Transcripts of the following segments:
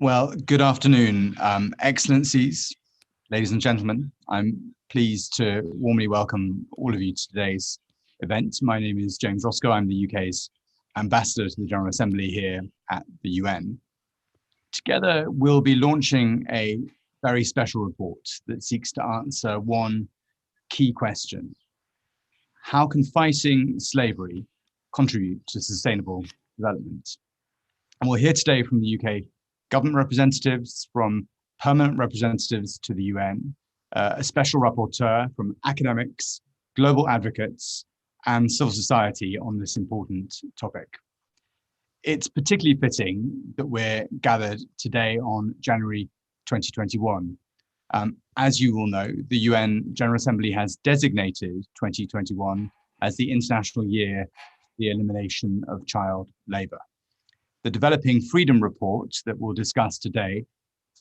Well, good afternoon, Excellencies, ladies and gentlemen. I'm pleased to warmly welcome all of you to today's event. My name is James Roscoe. I'm the UK's ambassador to the General Assembly here at the UN. Together, we'll be launching a very special report that seeks to answer one key question. How can fighting slavery contribute to sustainable development? And we'll hear today from the UK government representatives, from permanent representatives to the UN, a special rapporteur from academics, global advocates, and civil society on this important topic. It's particularly fitting that we're gathered today on January 2021. As you will know, the UN General Assembly has designated 2021 as the International Year for the Elimination of Child Labour. The Developing Freedom Report that we'll discuss today,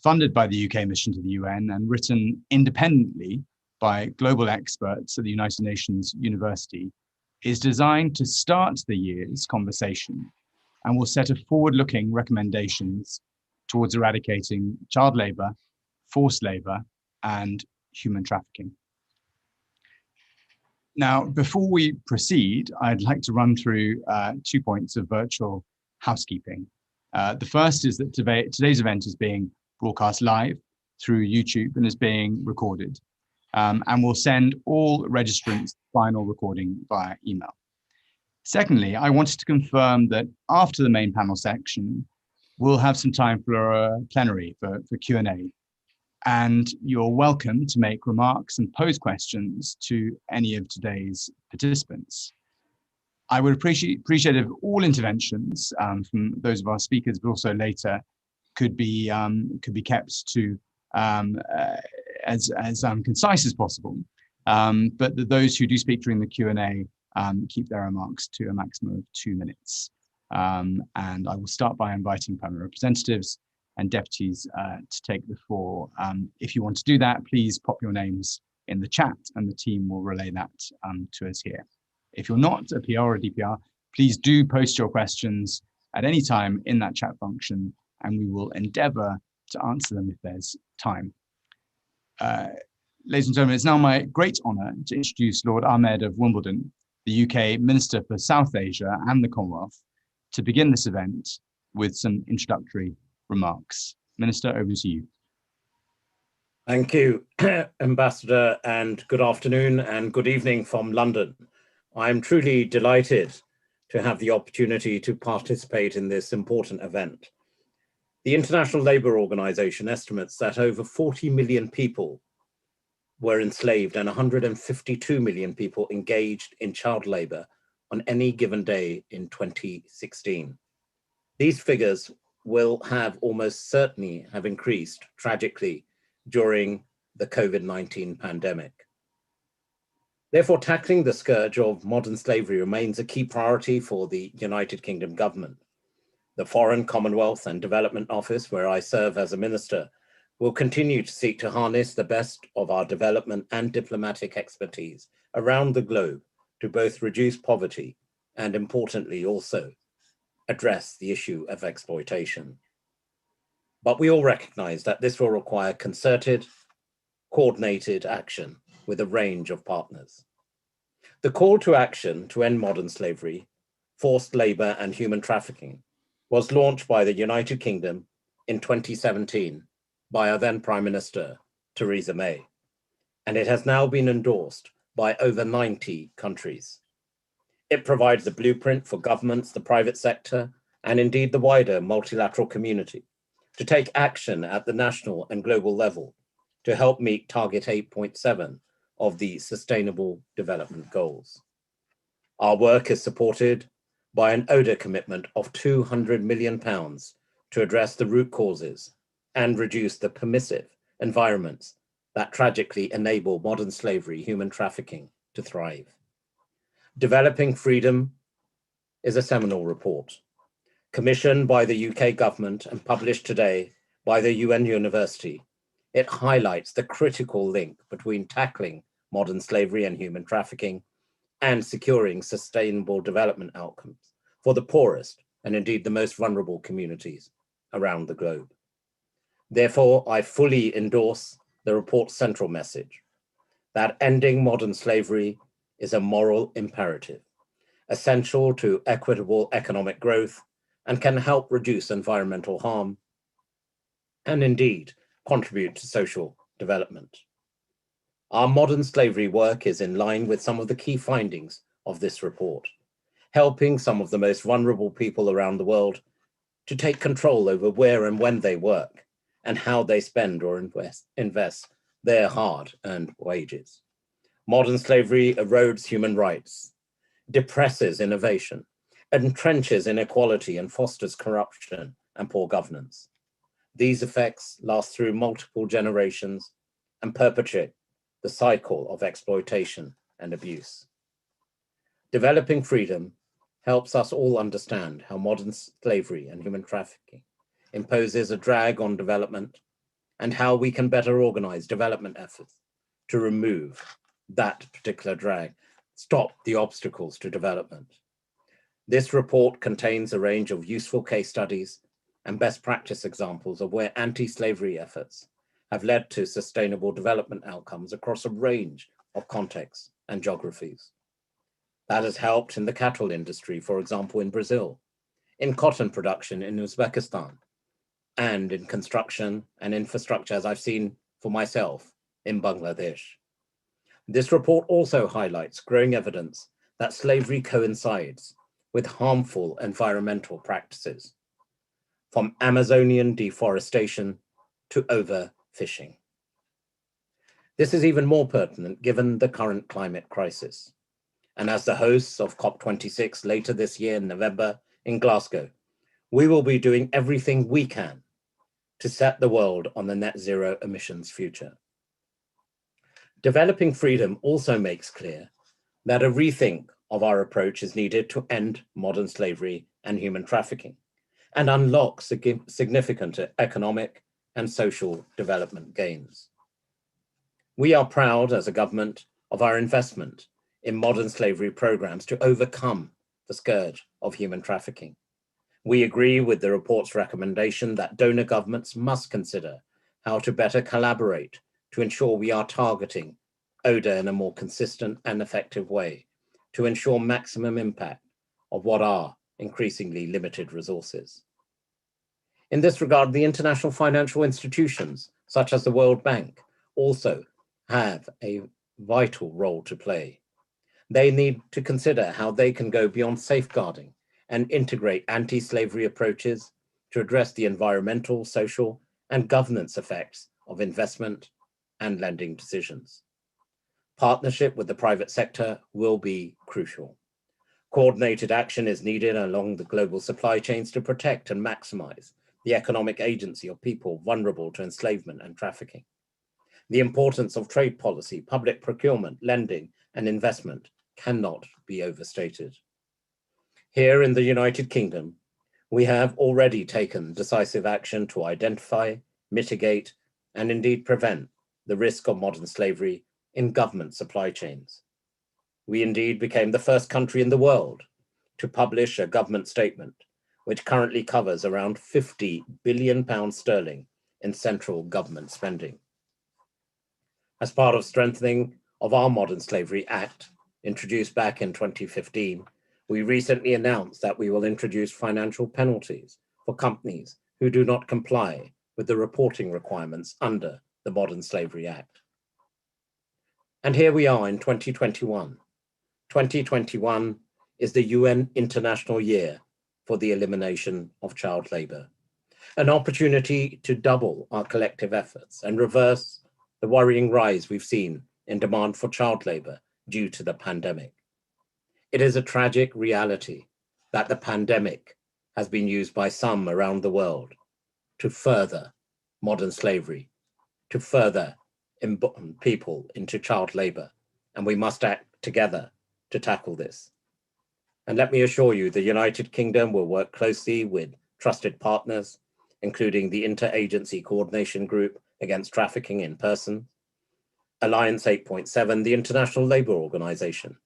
funded by the UK mission to the UN and written independently by global experts at the United Nations University, is designed to start the year's conversation and will set a forward-looking recommendations towards eradicating child labour, forced labour, and human trafficking. Now, before we proceed, I'd like to run through 2 points of virtual housekeeping. The first is that today's event is being broadcast live through YouTube and is being recorded, and we'll send all registrants final recording via email. Secondly, I wanted to confirm that after the main panel section, we'll have some time for a plenary for Q&A, and you're welcome to make remarks and pose questions to any of today's participants. I would appreciate if all interventions from those of our speakers, but also later, could be kept to as concise as possible. But that those who do speak during the Q&A keep their remarks to a maximum of 2 minutes. And I will start by inviting permanent representatives and deputies to take the floor. If you want to do that, please pop your names in the chat, and the team will relay that to us here. If you're not a PR or a DPR, please do post your questions at any time in that chat function, and we will endeavour to answer them if there's time. Ladies and gentlemen, it's now my great honour to introduce Lord Ahmed of Wimbledon, the UK Minister for South Asia and the Commonwealth, to begin this event with some introductory remarks. Minister, over to you. Thank you, Ambassador, and good afternoon and good evening from London. I'm truly delighted to have the opportunity to participate in this important event. The International Labour Organization estimates that over 40 million people were enslaved and 152 million people engaged in child labour on any given day in 2016. These figures will have almost certainly have increased tragically during the COVID-19 pandemic. Therefore, tackling the scourge of modern slavery remains a key priority for the United Kingdom government. The Foreign, Commonwealth and Development Office, where I serve as a minister, will continue to seek to harness the best of our development and diplomatic expertise around the globe to both reduce poverty and, importantly, also address the issue of exploitation. But we all recognize that this will require concerted, coordinated action with a range of partners. The call to action to end modern slavery, forced labor and human trafficking was launched by the United Kingdom in 2017 by our then Prime Minister, Theresa May, and it has now been endorsed by over 90 countries. It provides a blueprint for governments, the private sector, and indeed the wider multilateral community to take action at the national and global level to help meet Target 8.7 of the Sustainable Development Goals. Our work is supported by an ODA commitment of £200 million to address the root causes and reduce the permissive environments that tragically enable modern slavery, human trafficking to thrive. Developing Freedom is a seminal report, commissioned by the UK government and published today by the UN University. It highlights the critical link between tackling modern slavery and human trafficking and securing sustainable development outcomes for the poorest and indeed the most vulnerable communities around the globe. Therefore, I fully endorse the report's central message that ending modern slavery is a moral imperative, essential to equitable economic growth, and can help reduce environmental harm, and indeed contribute to social development. Our modern slavery work is in line with some of the key findings of this report, helping some of the most vulnerable people around the world to take control over where and when they work and how they spend or invest their hard-earned wages. Modern slavery erodes human rights, depresses innovation, entrenches inequality, and fosters corruption and poor governance. These effects last through multiple generations and perpetuate the cycle of exploitation and abuse. Developing freedom helps us all understand how modern slavery and human trafficking imposes a drag on development and how we can better organize development efforts to remove that particular drag, stop the obstacles to development. This report contains a range of useful case studies and best practice examples of where anti-slavery efforts have led to sustainable development outcomes across a range of contexts and geographies. That has helped in the cattle industry, for example, in Brazil, in cotton production in Uzbekistan, and in construction and infrastructure, as I've seen for myself, in Bangladesh. This report also highlights growing evidence that slavery coincides with harmful environmental practices, from Amazonian deforestation to overfishing. This is even more pertinent given the current climate crisis. And as the hosts of COP26 later this year in November in Glasgow, we will be doing everything we can to set the world on the net zero emissions future. Developing freedom also makes clear that a rethink of our approach is needed to end modern slavery and human trafficking and unlock significant economic and social development gains. We are proud as a government of our investment in modern slavery programs to overcome the scourge of human trafficking. We agree with the report's recommendation that donor governments must consider how to better collaborate to ensure we are targeting ODA in a more consistent and effective way to ensure maximum impact of what are increasingly limited resources. In this regard, the international financial institutions, such as the World Bank, also have a vital role to play. They need to consider how they can go beyond safeguarding and integrate anti-slavery approaches to address the environmental, social, and governance effects of investment and lending decisions. Partnership with the private sector will be crucial. Coordinated action is needed along the global supply chains to protect and maximize the economic agency of people vulnerable to enslavement and trafficking. The importance of trade policy, public procurement, lending, and investment cannot be overstated. Here in the United Kingdom, we have already taken decisive action to identify, mitigate, and indeed prevent the risk of modern slavery in government supply chains. We indeed became the first country in the world to publish a government statement, which currently covers around £50 billion in central government spending. As part of strengthening of our Modern Slavery Act, introduced back in 2015, we recently announced that we will introduce financial penalties for companies who do not comply with the reporting requirements under the Modern Slavery Act. And here we are in 2021. 2021 is the UN International Year for the Elimination of Child Labour, an opportunity to double our collective efforts and reverse the worrying rise we've seen in demand for child labour due to the pandemic. It is a tragic reality that the pandemic has been used by some around the world to further modern slavery, to further people into child labour, and we must act together to tackle this. And let me assure you, the United Kingdom will work closely with trusted partners, including the Interagency Coordination Group Against Trafficking in Persons, Alliance 8.7, the International Labour Organization,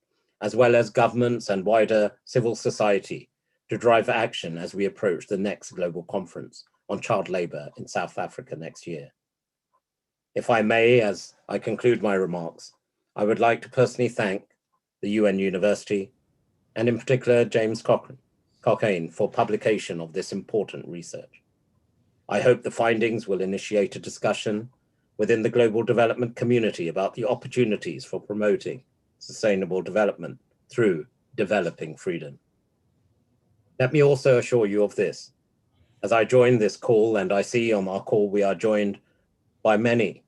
as well as governments and wider civil society to drive action as we approach the next global conference on child labor in South Africa next year. If I may, as I conclude my remarks, I would like to personally thank the UN University, and in particular, James Cochrane for publication of this important research. I hope the findings will initiate a discussion within the global development community about the opportunities for promoting sustainable development through developing freedom. Let me also assure you of this. As I join this call, and I see on our call we are joined by many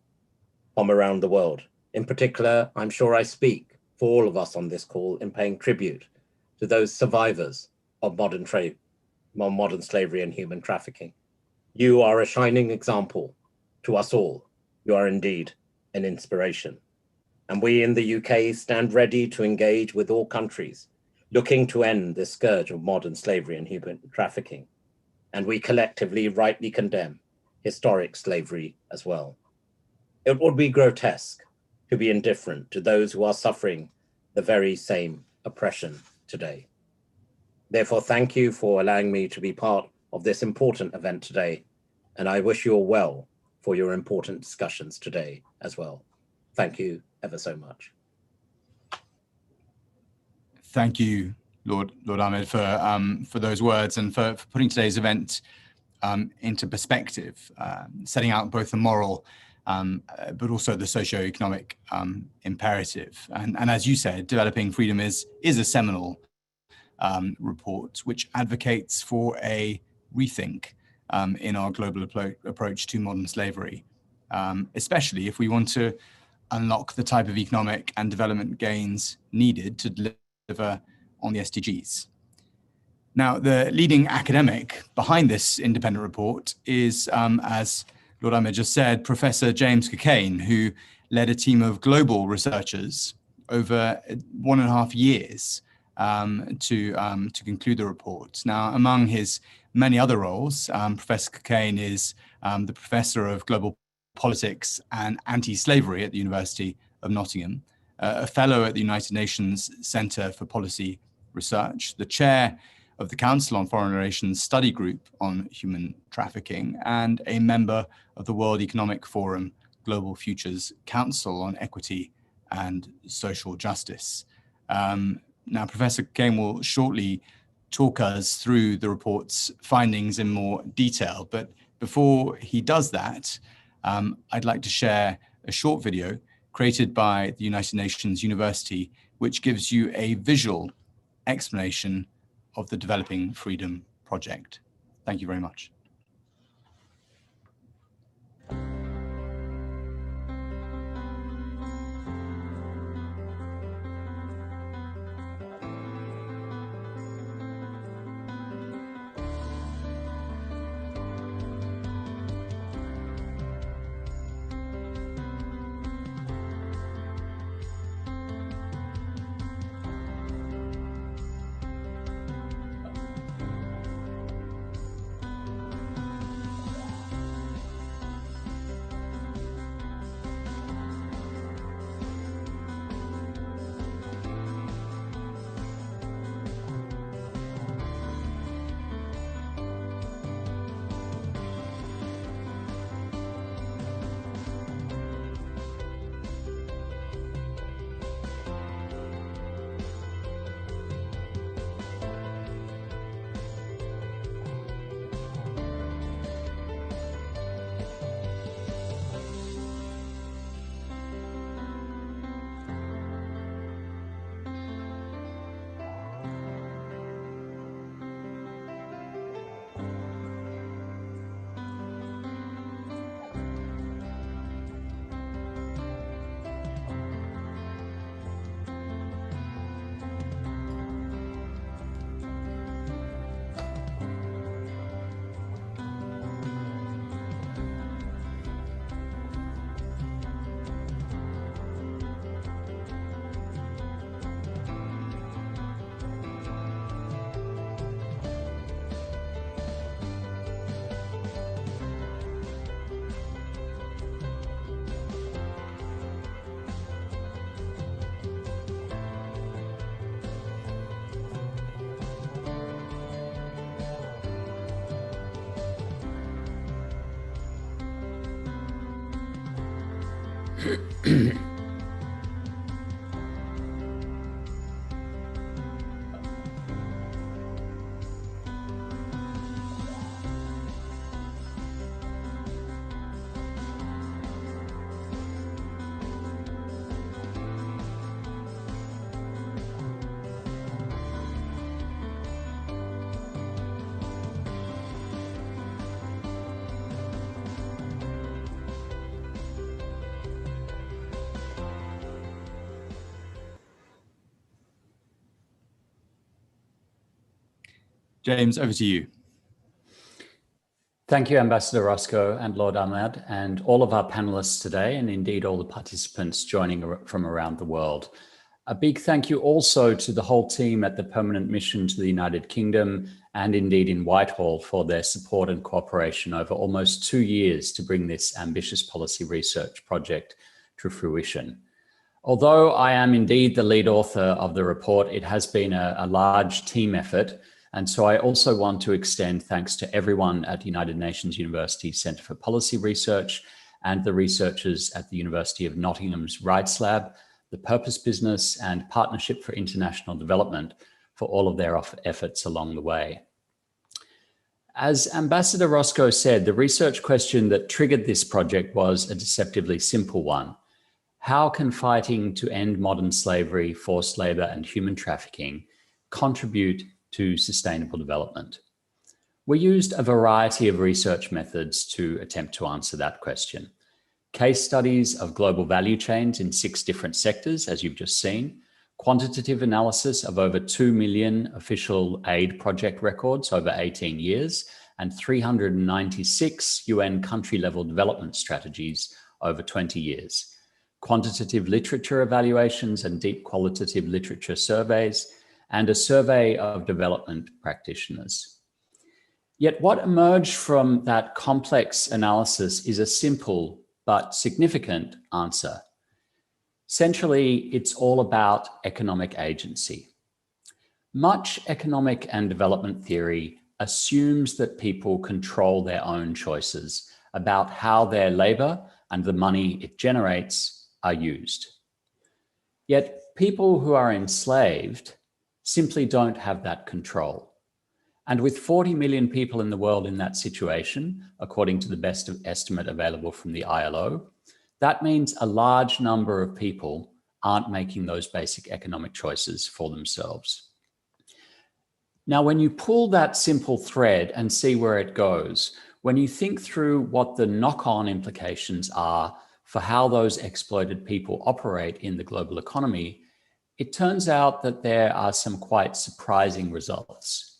from around the world. In particular, I'm sure I speak for all of us on this call in paying tribute to those survivors of modern slavery and human trafficking. You are a shining example to us all. You are indeed an inspiration. And we in the UK stand ready to engage with all countries looking to end this scourge of modern slavery and human trafficking. And we collectively rightly condemn historic slavery as well. It would be grotesque to be indifferent to those who are suffering the very same oppression today. Therefore, thank you for allowing me to be part of this important event today, and I wish you all well for your important discussions today as well. Thank you ever so much. Thank you, Lord Ahmed, for those words and for putting today's event into perspective, setting out both the moral but also the socio-economic imperative. And as you said, Developing Freedom is a seminal report which advocates for a rethink in our global approach to modern slavery, especially if we want to unlock the type of economic and development gains needed to deliver on the SDGs. Now, the leading academic behind this independent report is, as Lord Ahmed just said, Professor James Cochrane, who led a team of global researchers over 1.5 years to conclude the report. Now, among his many other roles, Professor Cochrane is the Professor of Global Politics and Anti-Slavery at the University of Nottingham, a Fellow at the United Nations Centre for Policy Research, the Chair of the Council on Foreign Relations Study Group on Human Trafficking, and a member of the World Economic Forum Global Futures Council on Equity and Social Justice. Now, Professor Cochrane will shortly talk us through the report's findings in more detail, but before he does that, I'd like to share a short video created by the United Nations University, which gives you a visual explanation of the Developing Freedom Project. Thank you very much. James, over to you. Thank you, Ambassador Roscoe and Lord Ahmad, and all of our panelists today, and indeed all the participants joining from around the world. A big thank you also to the whole team at the Permanent Mission to the United Kingdom and indeed in Whitehall for their support and cooperation over almost 2 years to bring this ambitious policy research project to fruition. Although I am indeed the lead author of the report, it has been a large team effort. And so I also want to extend thanks to everyone at United Nations University Centre for Policy Research and the researchers at the University of Nottingham's Rights Lab, the Purpose Business and Partnership for International Development for all of their efforts along the way. As Ambassador Roscoe said, the research question that triggered this project was a deceptively simple one. How can fighting to end modern slavery, forced labour and human trafficking contribute to sustainable development? We used a variety of research methods to attempt to answer that question. Case studies of global value chains in 6 different sectors, as you've just seen, quantitative analysis of over 2 million official aid project records over 18 years, and 396 UN country-level development strategies over 20 years, quantitative literature evaluations and deep qualitative literature surveys, and a survey of development practitioners. Yet what emerged from that complex analysis is a simple but significant answer. Centrally, it's all about economic agency. Much economic and development theory assumes that people control their own choices about how their labor and the money it generates are used. Yet people who are enslaved simply don't have that control. And with 40 million people in the world in that situation, according to the best estimate available from the ILO, that means a large number of people aren't making those basic economic choices for themselves. Now, when you pull that simple thread and see where it goes, when you think through what the knock-on implications are for how those exploited people operate in the global economy, it turns out that there are some quite surprising results.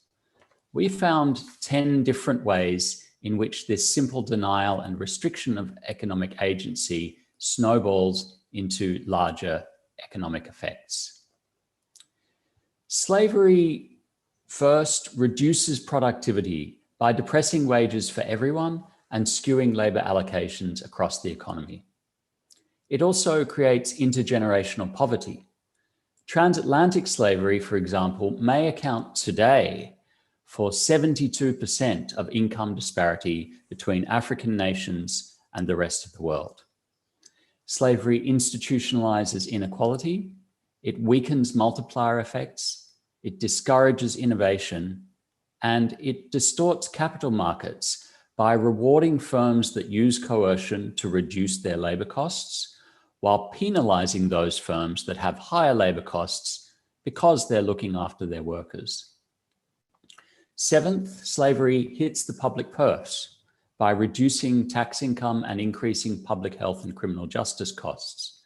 We found 10 different ways in which this simple denial and restriction of economic agency snowballs into larger economic effects. Slavery first reduces productivity by depressing wages for everyone and skewing labor allocations across the economy. It also creates intergenerational poverty. Transatlantic slavery, for example, may account today for 72% of income disparity between African nations and the rest of the world. Slavery institutionalizes inequality, it weakens multiplier effects, it discourages innovation, and it distorts capital markets by rewarding firms that use coercion to reduce their labor costs, while penalizing those firms that have higher labor costs because they're looking after their workers. 7th, slavery hits the public purse by reducing tax income and increasing public health and criminal justice costs.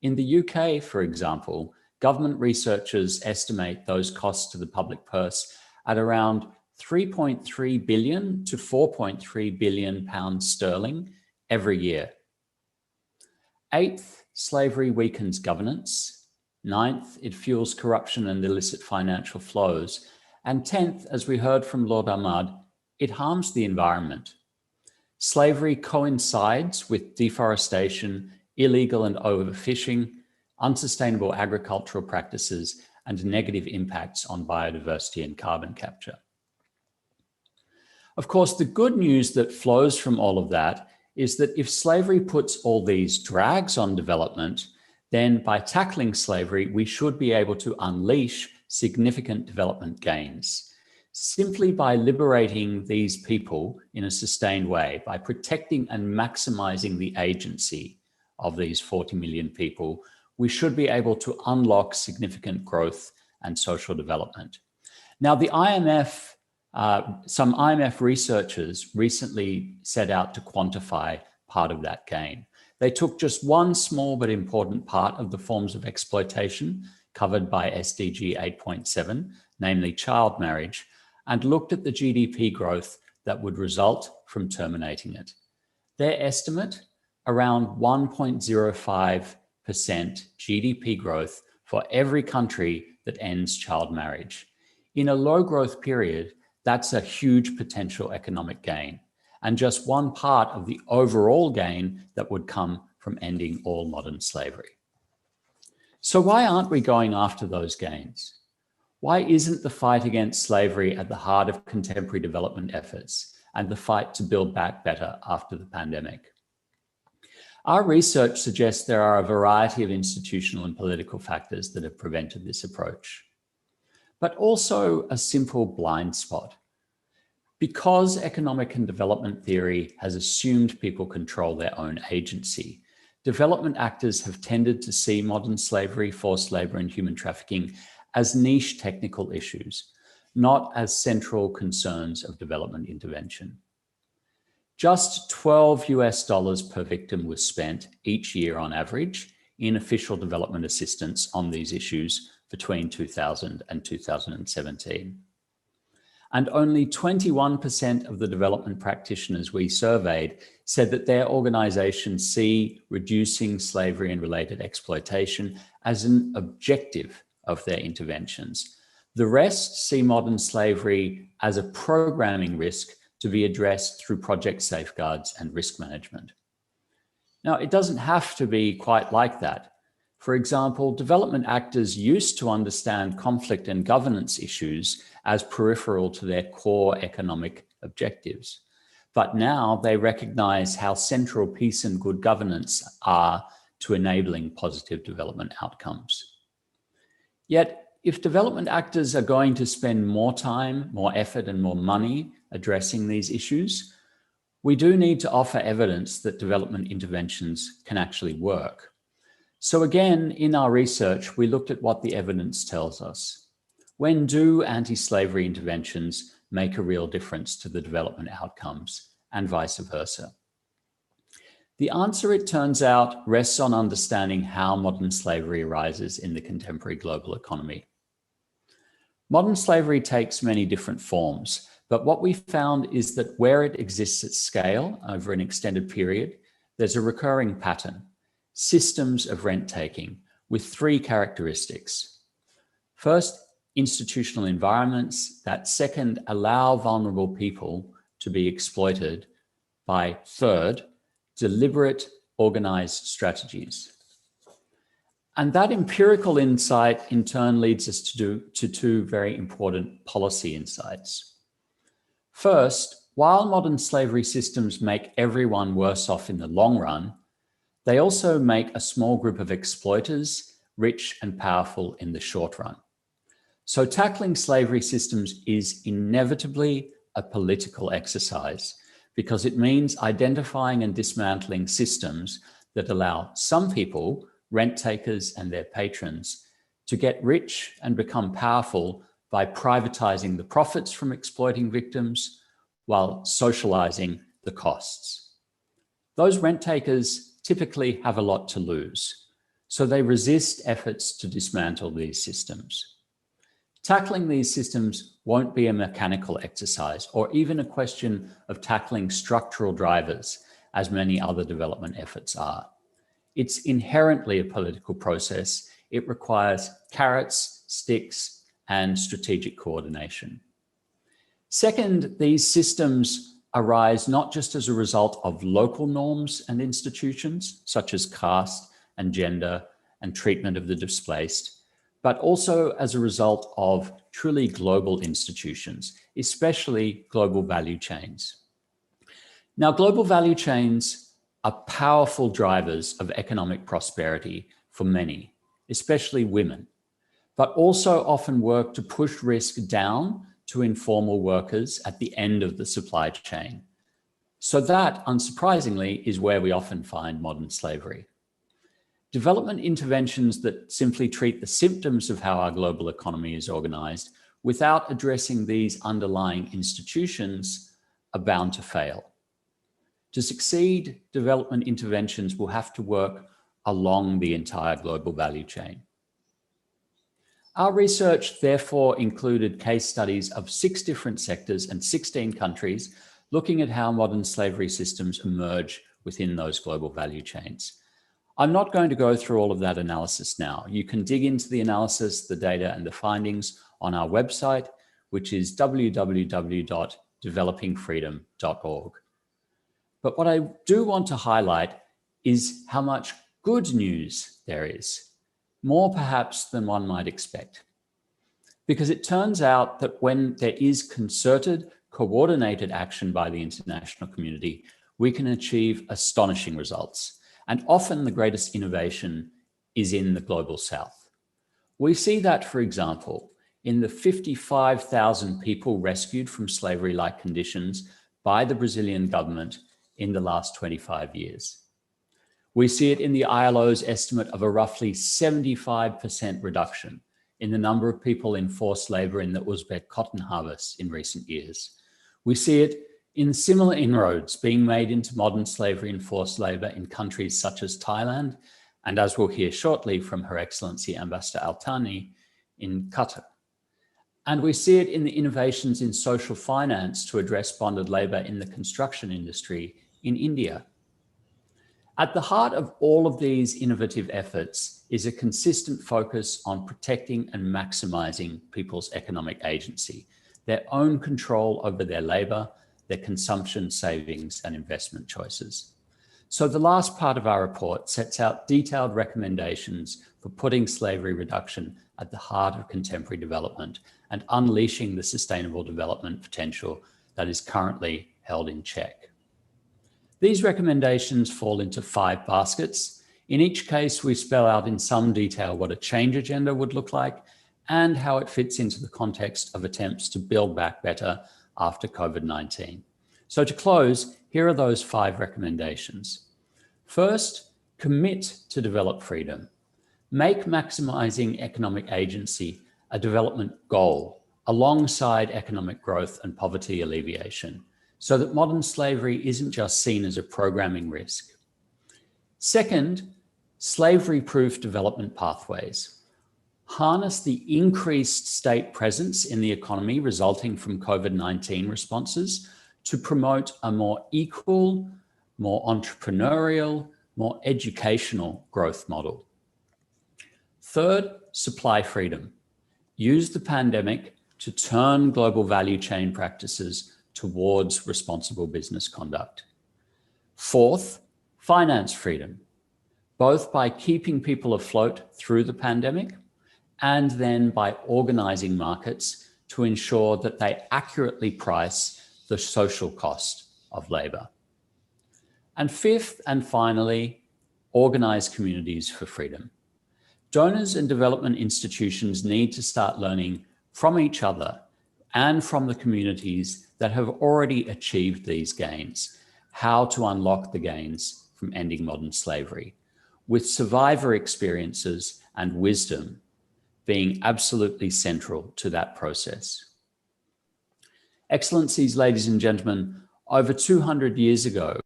In the UK, for example, government researchers estimate those costs to the public purse at around 3.3 billion to 4.3 billion pounds sterling every year. 8th, slavery weakens governance. 9th, it fuels corruption and illicit financial flows. And 10th, as we heard from Lord Ahmad, it harms the environment. Slavery coincides with deforestation, illegal and overfishing, unsustainable agricultural practices, and negative impacts on biodiversity and carbon capture. Of course, the good news that flows from all of that is that if slavery puts all these drags on development, then by tackling slavery, we should be able to unleash significant development gains. Simply by liberating these people in a sustained way, by protecting and maximizing the agency of these 40 million people, we should be able to unlock significant growth and social development. Now, the IMF, some IMF researchers recently set out to quantify part of that gain. They took just one small but important part of the forms of exploitation covered by SDG 8.7, namely child marriage, and looked at the GDP growth that would result from terminating it. Their estimate, around 1.05% GDP growth for every country that ends child marriage. In a low growth period, that's a huge potential economic gain, and just one part of the overall gain that would come from ending all modern slavery. So why aren't we going after those gains? Why isn't the fight against slavery at the heart of contemporary development efforts and the fight to build back better after the pandemic? Our research suggests there are a variety of institutional and political factors that have prevented this approach, but also a simple blind spot. Because economic and development theory has assumed people control their own agency, development actors have tended to see modern slavery, forced labor, and human trafficking as niche technical issues, not as central concerns of development intervention. Just $12 per victim was spent each year on average in official development assistance on these issues between 2000 and 2017. And only 21% of the development practitioners we surveyed said that their organizations see reducing slavery and related exploitation as an objective of their interventions. The rest see modern slavery as a programming risk to be addressed through project safeguards and risk management. Now, it doesn't have to be quite like that. For example, development actors used to understand conflict and governance issues as peripheral to their core economic objectives. But now they recognize how central peace and good governance are to enabling positive development outcomes. Yet, if development actors are going to spend more time, more effort, and more money addressing these issues, we do need to offer evidence that development interventions can actually work. So again, in our research, we looked at what the evidence tells us. When do anti-slavery interventions make a real difference to the development outcomes, and vice versa? The answer, it turns out, rests on understanding how modern slavery arises in the contemporary global economy. Modern slavery takes many different forms, but what we found is that where it exists at scale over an extended period, there's a recurring pattern: systems of rent-taking with three characteristics. First, institutional environments that, second, allow vulnerable people to be exploited by, third, deliberate, organized strategies. And that empirical insight in turn leads us to two very important policy insights. First, while modern slavery systems make everyone worse off in the long run, they also make a small group of exploiters rich and powerful in the short run. So tackling slavery systems is inevitably a political exercise because it means identifying and dismantling systems that allow some people, rent takers and their patrons, to get rich and become powerful by privatizing the profits from exploiting victims while socializing the costs. Those rent takers typically have a lot to lose, so they resist efforts to dismantle these systems. Tackling these systems won't be a mechanical exercise or even a question of tackling structural drivers, as many other development efforts are. It's inherently a political process. It requires carrots, sticks, and strategic coordination. Second, these systems arise not just as a result of local norms and institutions, such as caste and gender and treatment of the displaced, but also as a result of truly global institutions, especially global value chains. Now, global value chains are powerful drivers of economic prosperity for many, especially women, but also often work to push risk down to informal workers at the end of the supply chain. So that, unsurprisingly, is where we often find modern slavery. Development interventions that simply treat the symptoms of how our global economy is organized without addressing these underlying institutions are bound to fail. To succeed, development interventions will have to work along the entire global value chain. Our research therefore included case studies of 6 different sectors and 16 countries, looking at how modern slavery systems emerge within those global value chains. I'm not going to go through all of that analysis now. You can dig into the analysis, the data, and the findings on our website, which is www.developingfreedom.org. But what I do want to highlight is how much good news there is, more perhaps than one might expect. Because it turns out that when there is concerted, coordinated action by the international community, we can achieve astonishing results. And often the greatest innovation is in the global south. We see that, for example, in the 55,000 people rescued from slavery-like conditions by the Brazilian government in the last 25 years. We see it in the ILO's estimate of a roughly 75% reduction in the number of people in forced labor in the Uzbek cotton harvest in recent years. We see it in similar inroads being made into modern slavery and forced labor in countries such as Thailand, and as we'll hear shortly from Her Excellency Ambassador Al-Thani in Qatar. And we see it in the innovations in social finance to address bonded labor in the construction industry in India. At the heart of all of these innovative efforts is a consistent focus on protecting and maximizing people's economic agency, their own control over their labor, their consumption, savings, and investment choices. So the last part of our report sets out detailed recommendations for putting slavery reduction at the heart of contemporary development and unleashing the sustainable development potential that is currently held in check. These recommendations fall into 5 baskets. In each case, we spell out in some detail what a change agenda would look like and how it fits into the context of attempts to build back better after COVID-19. So to close, here are those 5 recommendations. First, commit to develop freedom. Make maximizing economic agency a development goal alongside economic growth and poverty alleviation, so that modern slavery isn't just seen as a programming risk. Second, slavery-proof development pathways. Harness the increased state presence in the economy resulting from COVID-19 responses to promote a more equal, more entrepreneurial, more educational growth model. Third, supply freedom. Use the pandemic to turn global value chain practices towards responsible business conduct. Fourth, finance freedom, both by keeping people afloat through the pandemic and then by organizing markets to ensure that they accurately price the social cost of labor. And fifth and finally, organize communities for freedom. Donors and development institutions need to start learning from each other and from the communities that have already achieved these gains, how to unlock the gains from ending modern slavery, with survivor experiences and wisdom being absolutely central to that process. Excellencies, ladies and gentlemen, over 200 years ago,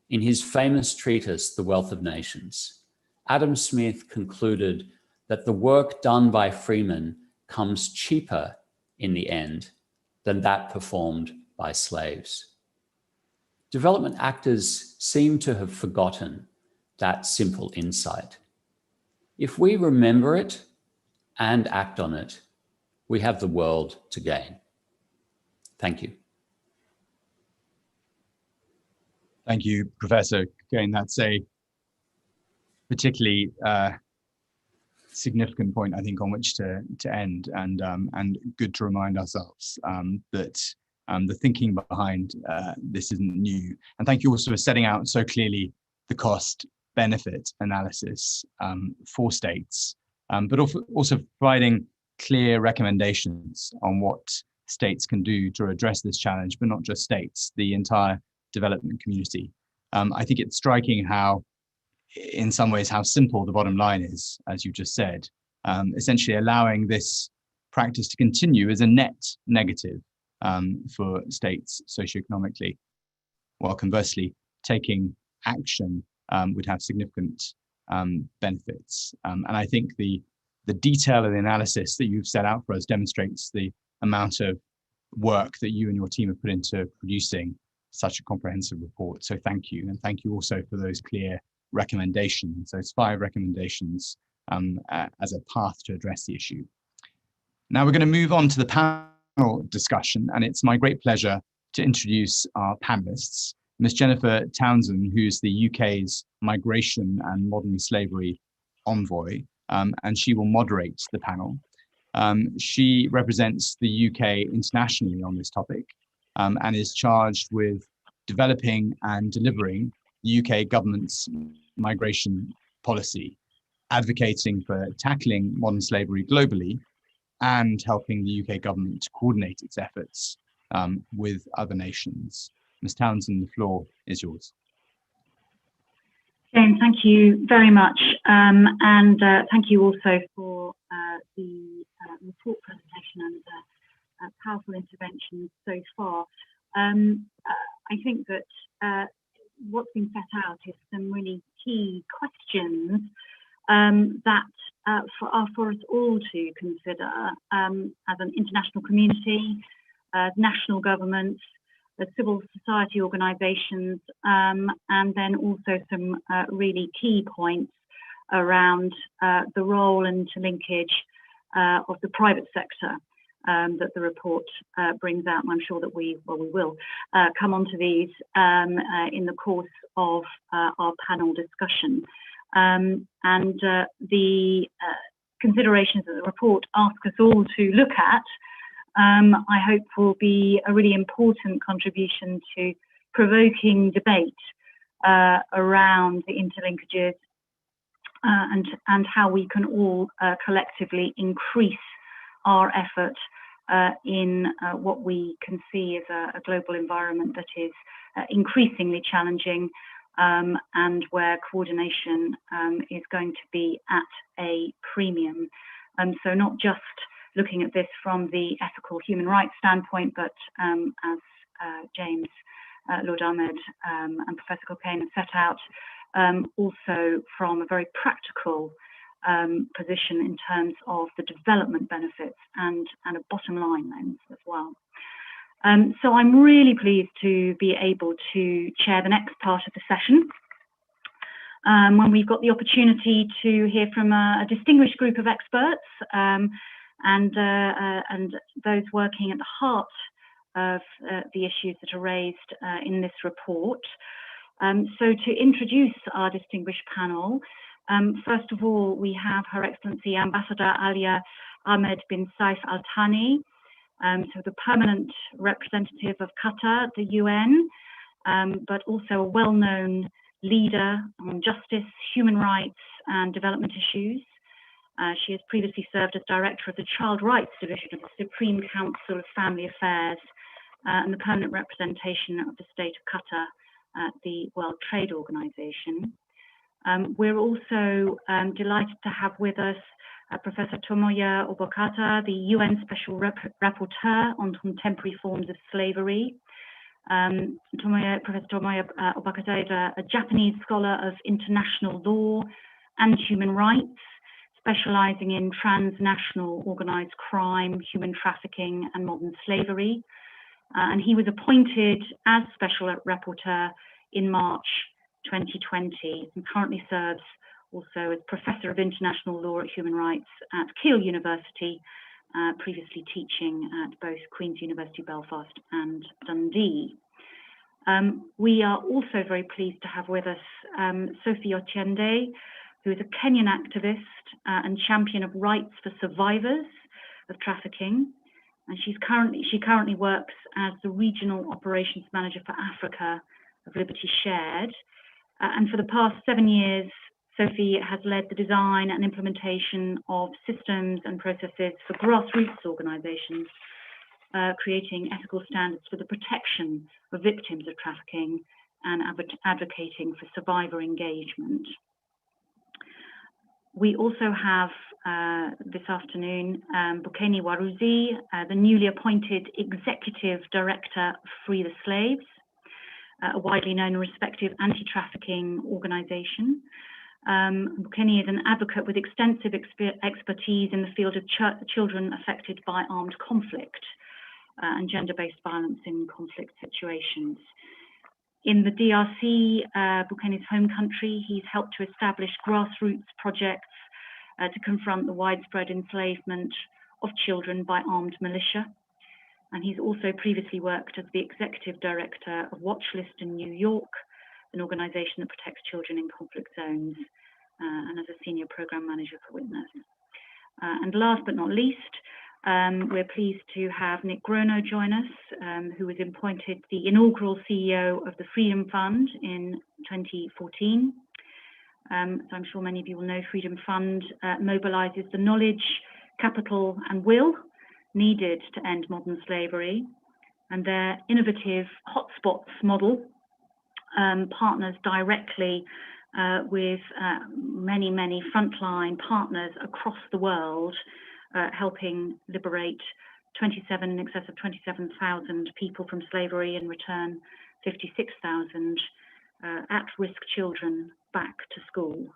in his famous treatise, The Wealth of Nations, Adam Smith concluded that the work done by freemen comes cheaper in the end than that performed by slaves. Development actors seem to have forgotten that simple insight. If we remember it and act on it, we have the world to gain. Thank you. Thank you, Professor. Again, that's a particularly significant point, I think, on which to end, and good to remind ourselves that the thinking behind this isn't new. And thank you also for setting out so clearly the cost benefit analysis for states, but also providing clear recommendations on what states can do to address this challenge, but not just states, the entire development community. I think it's striking how, in some ways, how simple the bottom line is, as you just said. Essentially allowing this practice to continue is a net negative for states socioeconomically, while conversely, taking action would have significant benefits. And I think the detail of the analysis that you've set out for us demonstrates the amount of work that you and your team have put into producing such a comprehensive report. So thank you. And thank you also for those clear recommendations, those 5 recommendations as a path to address the issue. Now we're going to move on to the panel discussion, and it's my great pleasure to introduce our panelists. Ms. Jennifer Townsend, who's the UK's Migration and Modern Slavery Envoy, and she will moderate the panel. She represents the UK internationally on this topic and is charged with developing and delivering the UK government's migration policy, advocating for tackling modern slavery globally and helping the UK government to coordinate its efforts with other nations. Ms. Townsend, the floor is yours. James, thank you very much. And thank you also for the report presentation and powerful interventions so far. I think that what's been set out is some really key questions that are for us all to consider as an international community, national governments, civil society organisations, and then also some really key points around the role and linkage of the private sector that the report brings out. And I'm sure that we will come on to these in the course of our panel discussion. And the considerations that the report asks us all to look at, I hope will be a really important contribution to provoking debate around the interlinkages and how we can all collectively increase our effort in what we can see as a global environment that is increasingly challenging and where coordination is going to be at a premium. So not just looking at this from the ethical human rights standpoint, but as James, Lord Ahmed and Professor Cockayne have set out, also from a very practical position in terms of the development benefits and a bottom line lens as well. So I'm really pleased to be able to chair the next part of the session, when we've got the opportunity to hear from a distinguished group of experts and those working at the heart of the issues that are raised in this report. So to introduce our distinguished panel, first of all, we have Her Excellency Ambassador Alia Ahmed bin Saif Al Thani, so the permanent representative of Qatar at the UN, but also a well-known leader on justice, human rights and development issues. She has previously served as Director of the Child Rights Division of the Supreme Council of Family Affairs and the permanent representation of the State of Qatar at the World Trade Organization. We're also delighted to have with us Professor Tomoya Obokata, the UN Special Rapporteur on Contemporary Forms of Slavery. Professor Tomoya Obokata is a Japanese scholar of international law and human rights, specializing in transnational organized crime, human trafficking and modern slavery. And he was appointed as Special Rapporteur in March 2020 and currently serves also as Professor of International Law at Human Rights at Keele University, previously teaching at both Queen's University Belfast and Dundee. We are also very pleased to have with us Sophie Otiende, who is a Kenyan activist and champion of rights for survivors of trafficking. And she currently works as the Regional Operations Manager for Africa of Liberty Shared. And for the past 7 years, Sophie has led the design and implementation of systems and processes for grassroots organisations, creating ethical standards for the protection of victims of trafficking and advocating for survivor engagement. We also have this afternoon Bukeni Waruzi, the newly appointed Executive Director of Free the Slaves, a widely known and respected anti-trafficking organisation. Bukeni is an advocate with extensive expertise in the field of children affected by armed conflict and gender-based violence in conflict situations. In the DRC, Bukeni's home country, he's helped to establish grassroots projects to confront the widespread enslavement of children by armed militia. And he's also previously worked as the Executive Director of Watchlist in New York, an organisation that protects children in conflict zones, and as a Senior Programme Manager for Witness. And last but not least, we're pleased to have Nick Grono join us, who was appointed the inaugural CEO of the Freedom Fund in 2014. So I'm sure many of you will know Freedom Fund mobilises the knowledge, capital and will needed to end modern slavery, and their innovative hotspots model partners directly with many frontline partners across the world, helping liberate in excess of 27,000 people from slavery and return 56,000 at-risk children back to school.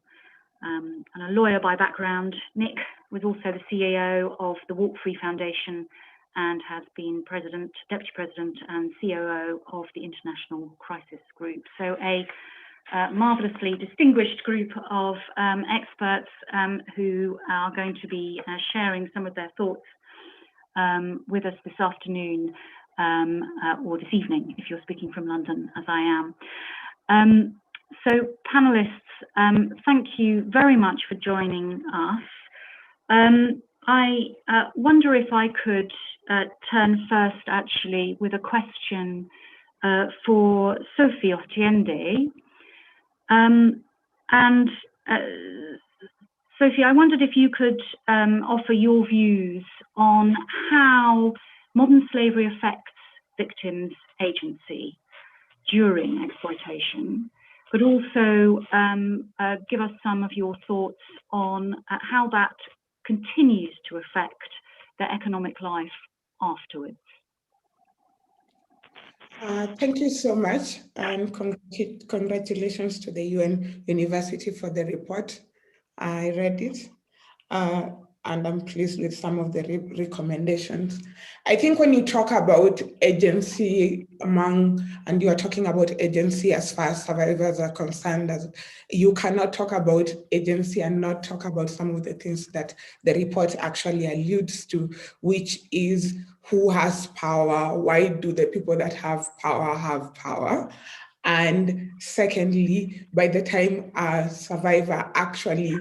And a lawyer by background, Nick was also the CEO of the Walk Free Foundation and has been Deputy President and COO of the International Crisis Group. So a marvellously distinguished group of experts who are going to be sharing some of their thoughts with us this afternoon or this evening, if you're speaking from London, as I am. So panelists, thank you very much for joining us. I wonder if I could turn first actually with a question for Sophie Ostiende. Sophie, I wondered if you could offer your views on how modern slavery affects victims' agency during exploitation, but also give us some of your thoughts on how that continues to affect their economic life afterwards. Thank you so much, and congratulations to the UN University for the report. I read it, and I'm pleased with some of the recommendations. I think when you talk about agency and you are talking about agency as far as survivors are concerned, you cannot talk about agency and not talk about some of the things that the report actually alludes to, which is who has power, why do the people that have power? And secondly, by the time a survivor actually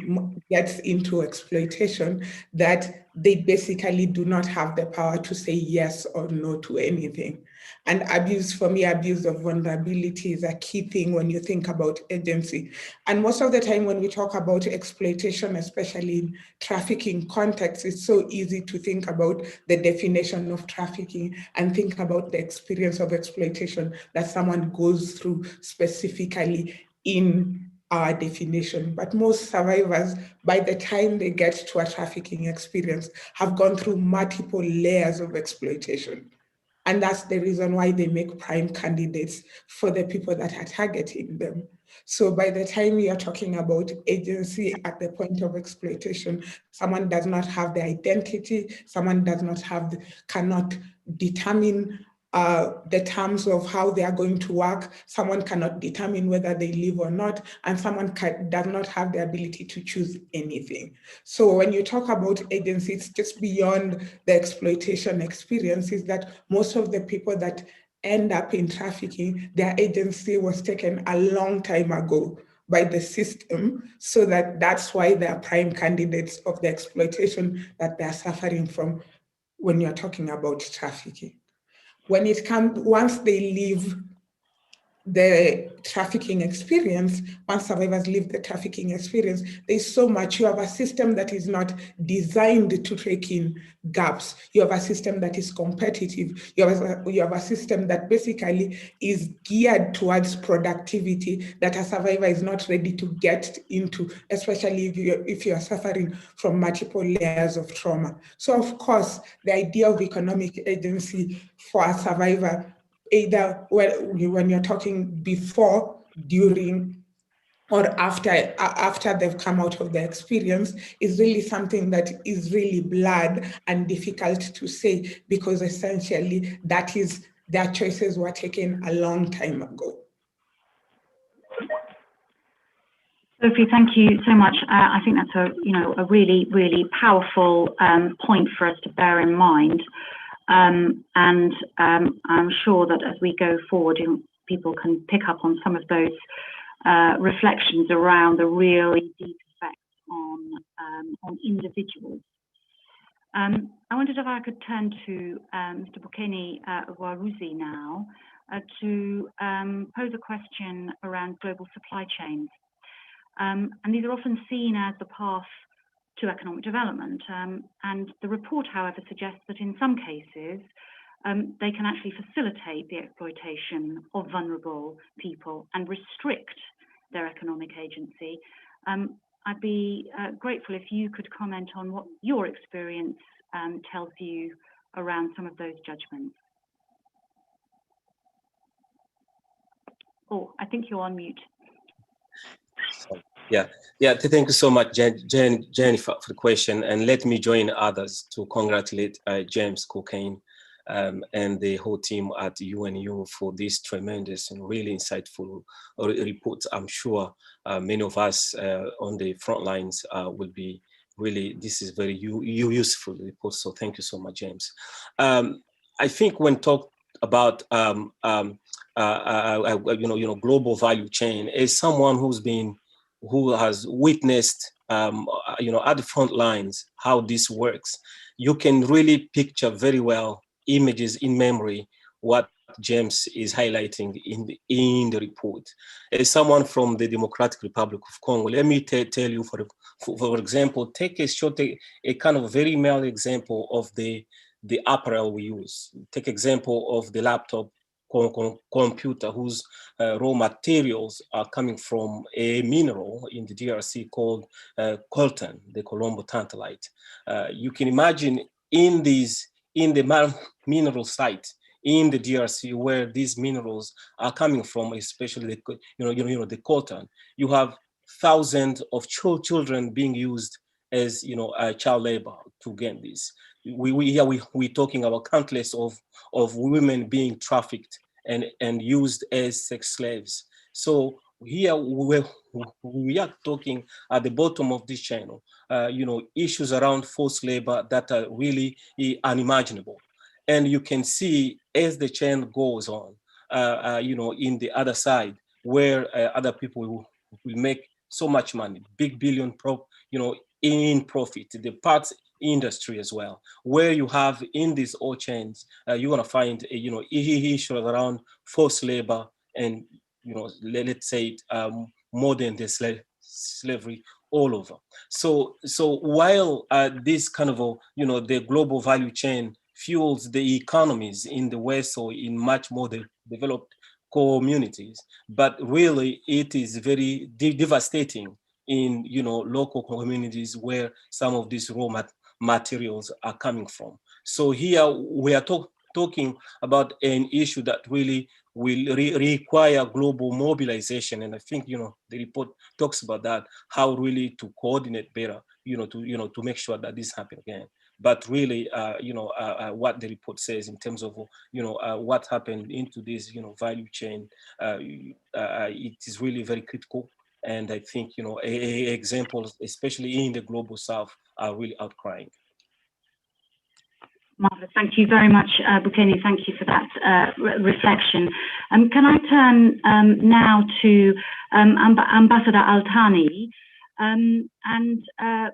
gets into exploitation, that they basically do not have the power to say yes or no to anything. And abuse, for me, abuse of vulnerability is a key thing when you think about agency. And most of the time when we talk about exploitation, especially in trafficking context, it's so easy to think about the definition of trafficking and think about the experience of exploitation that someone goes through specifically in our definition. But most survivors, by the time they get to a trafficking experience, have gone through multiple layers of exploitation. And that's the reason why they make prime candidates for the people that are targeting them. So by the time we are talking about agency at the point of exploitation, someone does not have the identity, someone does not have, cannot determine the terms of how they are going to work, someone cannot determine whether they live or not, and someone does not have the ability to choose anything. So when you talk about agency, it's just beyond the exploitation experiences that most of the people that end up in trafficking, their agency was taken a long time ago by the system, so that's why they are prime candidates of the exploitation that they're suffering from when you're talking about trafficking. When it comes, once they leave the trafficking experience, once survivors leave the trafficking experience, there's so much. You have a system that is not designed to take in gaps. You have a system that is competitive. You have a system that basically is geared towards productivity that a survivor is not ready to get into, especially if you are suffering from multiple layers of trauma. So of course, the idea of economic agency for a survivor, either when you're talking before, during, or after they've come out of the experience, is really something that is really blurred and difficult to say, because essentially that is their choices were taken a long time ago. Sophie, thank you so much. I think that's a really, really powerful point for us to bear in mind. And I'm sure that as we go forward, people can pick up on some of those reflections around the really deep effects on individuals. I wondered if I could turn to Mr. Bukeni Waruzi now to pose a question around global supply chains. And these are often seen as the path to economic development. And the report, however, suggests that in some cases, they can actually facilitate the exploitation of vulnerable people and restrict their economic agency. I'd be grateful if you could comment on what your experience tells you around some of those judgments. Oh, I think you're on mute. Thank you so much, Jenny, for the question, and let me join others to congratulate James Cocaine and the whole team at UNU for this tremendous and really insightful report. I'm sure many of us on the front lines will be really, this is very useful report, so thank you so much, James. I think when talked about global value chain, as someone who has witnessed, at the front lines, how this works, you can really picture very well images in memory what James is highlighting in the report. As someone from the Democratic Republic of Congo, let me tell you, for example, take a kind of very mild example of the apparel we use. Take example of the laptop computer whose raw materials are coming from a mineral in the DRC called coltan, the Colombo tantalite. You can imagine in the mineral site in the DRC where these minerals are coming from, especially the coltan, you have thousands of children being used as child labor to get this. We're talking about countless of women being trafficked and used as sex slaves. So here we are talking at the bottom of this channel, issues around forced labor that are really unimaginable. And you can see as the channel goes on, in the other side, where other people will make so much money, big billion in profit, the parts industry as well, where you have in these all chains, you're gonna find issues around forced labor and let's say modern slavery all over. So while this kind of the global value chain fuels the economies in the West or in much more developed communities, but really it is very devastating in local communities where some of these raw materials are coming from. So here we are talking about an issue that really will require global mobilization, and I think the report talks about that, how really to coordinate better, to make sure that this happens again. But really, what the report says in terms of what happened into this value chain, it is really very critical. And I think examples, especially in the global South, are really outcrying. Marvelous. Thank you very much, Bukeni. Thank you for that reflection. Can I turn now to Ambassador Altani, and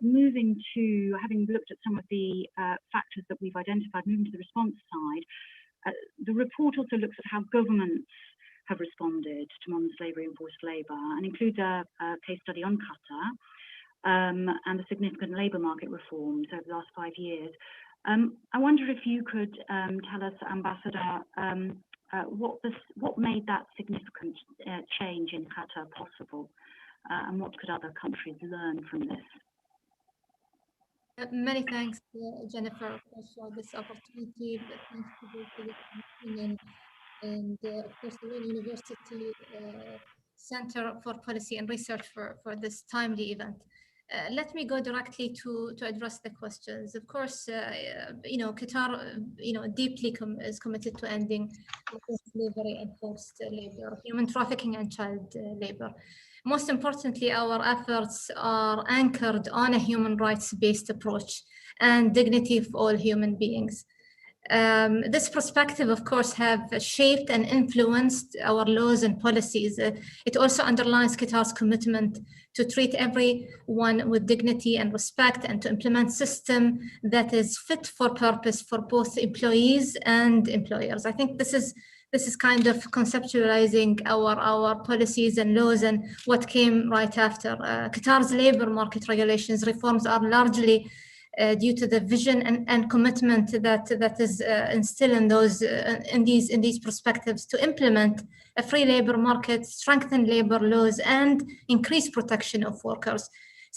moving to, having looked at some of the factors that we've identified, moving to the response side. The report also looks at how governments have responded to modern slavery and forced labour, and includes a case study on Qatar and the significant labour market reforms over the last 5 years. I wonder if you could tell us, Ambassador, what made that significant change in Qatar possible, and what could other countries learn from this? Many thanks, Jennifer, for this opportunity. Thanks to the Commission and of course the Wayne University Center for Policy and Research for this timely event. Let me go directly to address the questions. Of course, Qatar, deeply is committed to ending slavery and forced labor, human trafficking and child labor. Most importantly, our efforts are anchored on a human rights-based approach and dignity of all human beings. This perspective, of course, have shaped and influenced our laws and policies. It also underlines Qatar's commitment to treat everyone with dignity and respect, and to implement a system that is fit for purpose for both employees and employers. I think this is kind of conceptualizing our policies and laws and what came right after. Qatar's labor market regulations reforms are largely due to the vision and commitment that is instilled in these perspectives to implement a free labor market, strengthen labor laws, and increase protection of workers.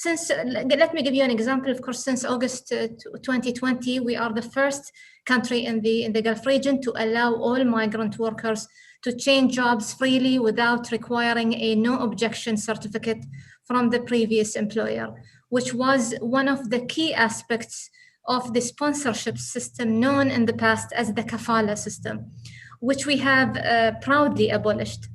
Let me give you an example. Of course, since August 2020, we are the first country in the Gulf region to allow all migrant workers to change jobs freely without requiring a no objection certificate from the previous employer, which was one of the key aspects of the sponsorship system known in the past as the kafala system, which we have proudly abolished.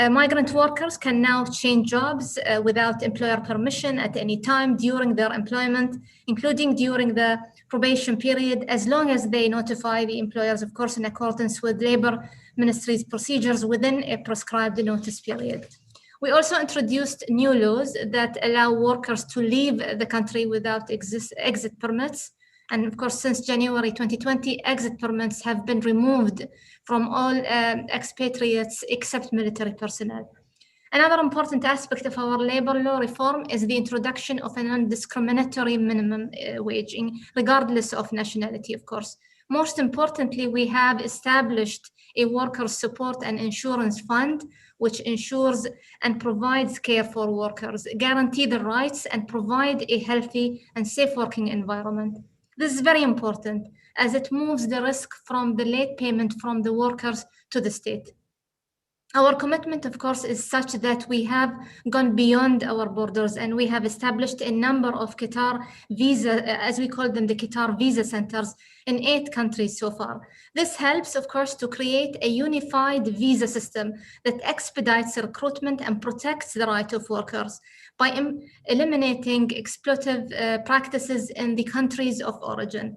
Migrant workers can now change jobs without employer permission at any time during their employment, including during the probation period, as long as they notify the employers, of course, in accordance with Labor Ministry's procedures within a prescribed notice period. We also introduced new laws that allow workers to leave the country without exit permits. And of course, since January 2020, exit permits have been removed from all expatriates except military personnel. Another important aspect of our labor law reform is the introduction of a non-discriminatory minimum wage, regardless of nationality, of course. Most importantly, we have established a workers' support and insurance fund, which ensures and provides care for workers, guarantee the rights, and provide a healthy and safe working environment. This is very important as it moves the risk from the late payment from the workers to the state. Our commitment, of course, is such that we have gone beyond our borders, and we have established a number of Qatar visa, as we call them, the Qatar visa centers in 8 countries so far. This helps, of course, to create a unified visa system that expedites recruitment and protects the right of workers by eliminating exploitative practices in the countries of origin.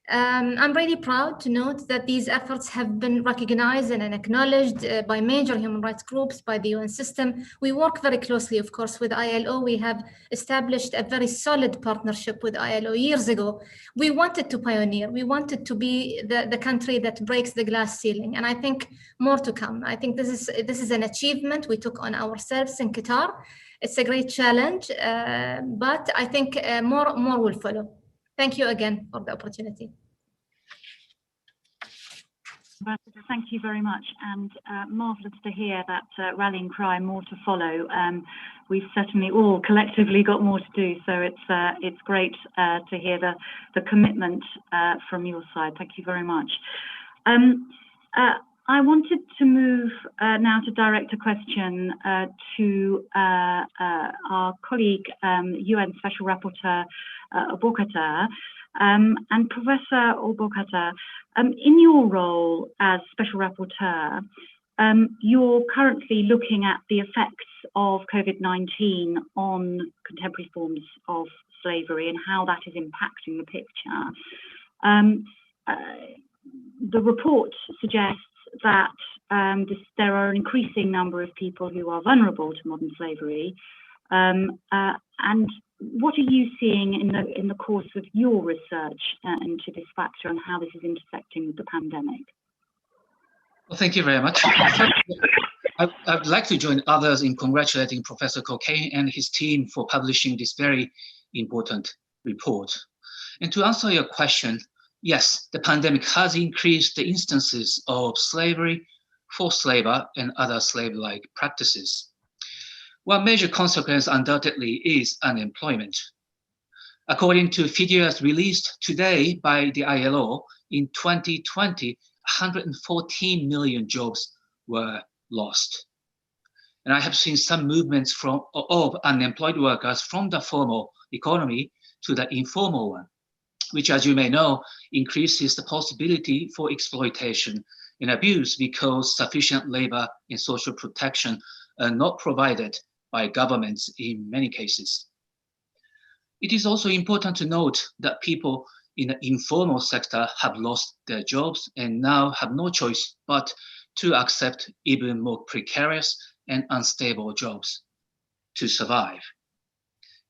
I'm really proud to note that these efforts have been recognized and acknowledged by major human rights groups, by the UN system. We work very closely, of course, with ILO. We have established a very solid partnership with ILO years ago. We wanted to pioneer. We wanted to be the country that breaks the glass ceiling. And I think more to come. I think this is an achievement we took on ourselves in Qatar. It's a great challenge, but I think more will follow. Thank you again for the opportunity. Ambassador, thank you very much, and marvelous to hear that rallying cry, more to follow. We've certainly all collectively got more to do, so it's great to hear the commitment from your side. Thank you very much. I wanted to move now to direct a question to our colleague, UN Special Rapporteur Bokata, and Professor Bokata. In your role as Special Rapporteur, you're currently looking at the effects of COVID-19 on contemporary forms of slavery and how that is impacting the picture. The report suggests that there are an increasing number of people who are vulnerable to modern slavery. And what are you seeing in the course of your research into this factor and how this is intersecting with the pandemic? Well, thank you very much. I'd like to join others in congratulating Professor Cockayne and his team for publishing this very important report. And to answer your question, yes, the pandemic has increased the instances of slavery, forced labor, and other slave-like practices. One major consequence undoubtedly is unemployment. According to figures released today by the ILO, in 2020, 114 million jobs were lost. And I have seen some movements of unemployed workers from the formal economy to the informal one, which, as you may know, increases the possibility for exploitation and abuse because sufficient labor and social protection are not provided by governments in many cases. It is also important to note that people in the informal sector have lost their jobs and now have no choice but to accept even more precarious and unstable jobs to survive.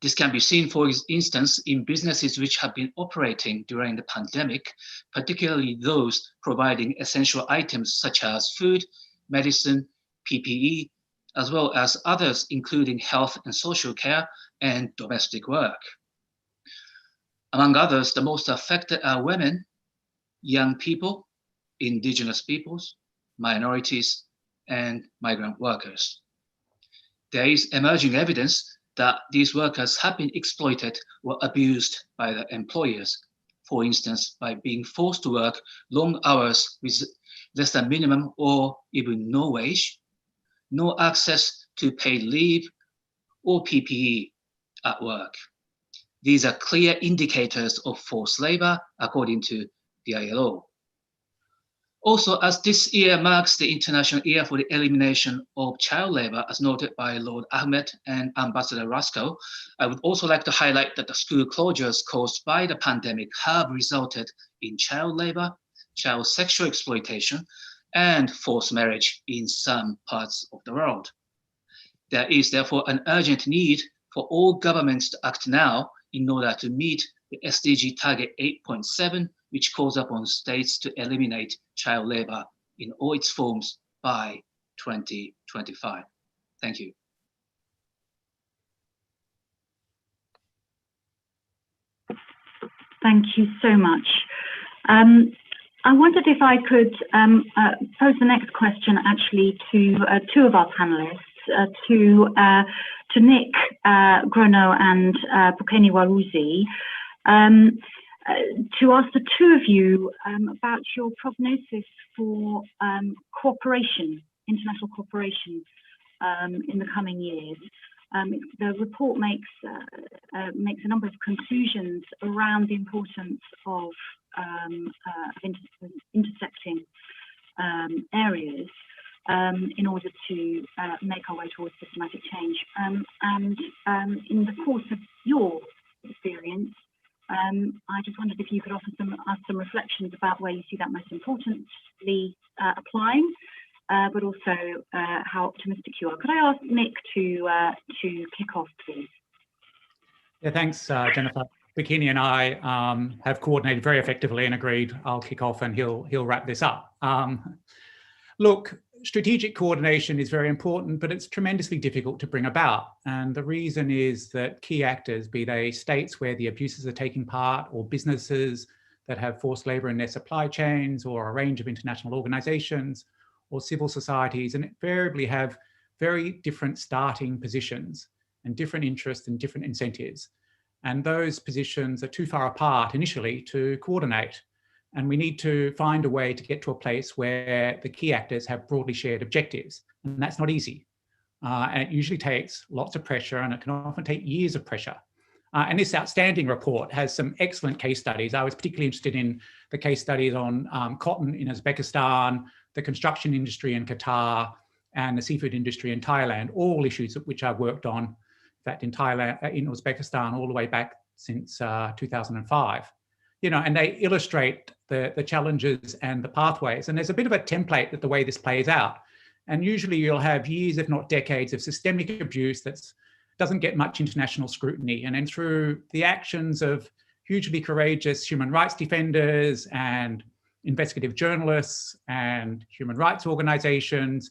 This can be seen, for instance, in businesses which have been operating during the pandemic, particularly those providing essential items such as food, medicine, PPE, as well as others including health and social care and domestic work. Among others, the most affected are women, young people, indigenous peoples, minorities, and migrant workers. There is emerging evidence that these workers have been exploited or abused by their employers, for instance, by being forced to work long hours with less than minimum or even no wage, no access to paid leave or PPE at work. These are clear indicators of forced labor, according to the ILO. Also, as this year marks the International Year for the Elimination of Child Labor, as noted by Lord Ahmed and Ambassador Raskow, I would also like to highlight that the school closures caused by the pandemic have resulted in child labor, child sexual exploitation, and forced marriage in some parts of the world. There is therefore an urgent need for all governments to act now in order to meet the SDG target 8.7, which calls upon states to eliminate child labor in all its forms by 2025. Thank you. Thank you so much. I wondered if I could pose the next question actually to two of our panelists, to Nick Grono and Bukeni Waruzi, to ask the two of you about your prognosis for cooperation, international cooperation in the coming years. The report makes a number of conclusions around the importance of intersecting areas in order to make our way towards systematic change. And in the course of your experience, I just wondered if you could offer us some reflections about where you see that most importantly applying, but also how optimistic you are. Could I ask Nick to kick off, please? Yeah, thanks, Jennifer. Bikini and I have coordinated very effectively and agreed I'll kick off and he'll wrap this up. Look, strategic coordination is very important, but it's tremendously difficult to bring about. And the reason is that key actors, be they states where the abuses are taking part, or businesses that have forced labor in their supply chains, or a range of international organizations, or civil societies, and invariably have very different starting positions and different interests and different incentives. And those positions are too far apart initially to coordinate. And we need to find a way to get to a place where the key actors have broadly shared objectives. And that's not easy. And it usually takes lots of pressure, and it can often take years of pressure. And this outstanding report has some excellent case studies. I was particularly interested in the case studies on cotton in Uzbekistan, the construction industry in Qatar, and the seafood industry in Thailand, all issues which I've worked on, in fact, in Thailand, in Uzbekistan, all the way back since 2005. You know, and they illustrate the challenges and the pathways. And there's a bit of a template that the way this plays out. And usually you'll have years, if not decades, of systemic abuse that doesn't get much international scrutiny. And then through the actions of hugely courageous human rights defenders and investigative journalists and human rights organizations,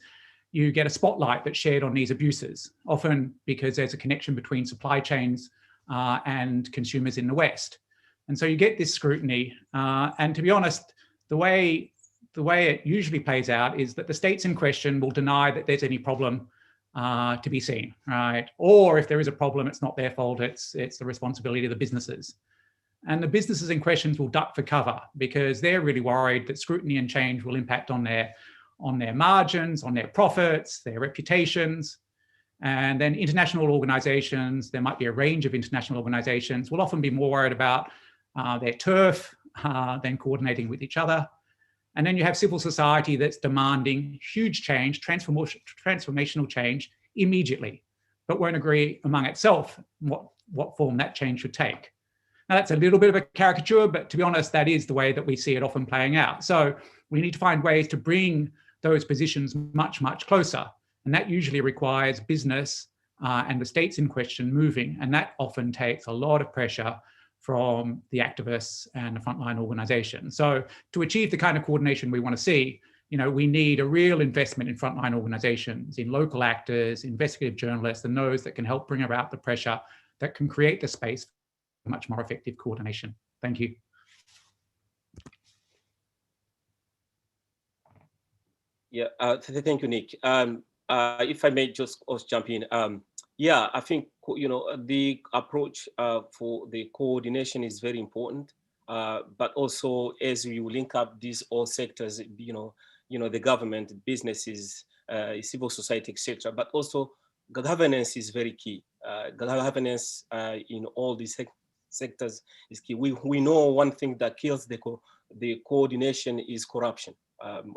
you get a spotlight that's shared on these abuses, often because there's a connection between supply chains and consumers in the West. And so you get this scrutiny. And to be honest, the way it usually plays out is that the states in question will deny that there's any problem to be seen, right? Or if there is a problem, it's not their fault, it's the responsibility of the businesses. And the businesses in questions will duck for cover because they're really worried that scrutiny and change will impact on their margins, on their profits, their reputations. And then international organizations, there might be a range of international organizations, will often be more worried about their turf than coordinating with each other. And then you have civil society that's demanding huge change, transformational change immediately, but won't agree among itself what form that change should take. Now, that's a little bit of a caricature, but to be honest, that is the way that we see it often playing out. So we need to find ways to bring those positions much, much closer. And that usually requires business and the states in question moving. And that often takes a lot of pressure from the activists and the frontline organizations. So to achieve the kind of coordination we want to see, we need a real investment in frontline organizations, in local actors, investigative journalists, and those that can help bring about the pressure that can create the space for much more effective coordination. Thank you. Yeah, thank you, Nick. If I may just also jump in. Yeah, I think, the approach for the coordination is very important, but also as we link up these all sectors, the government, businesses, civil society, etc. But also governance is very key. Governance in all these sectors is key. We know one thing that kills the coordination is corruption.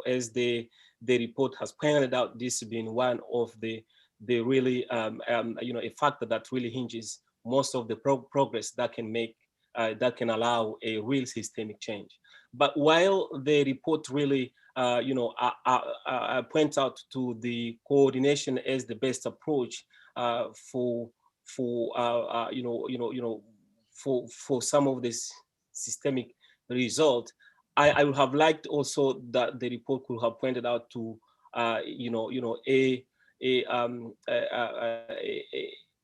As the report has pointed out, this being one of the really, a factor that really hinges most of the progress that can make, that can allow a real systemic change. But while the report really, points out to the coordination as the best approach for some of this systemic result, I would have liked also that the report could have pointed out to,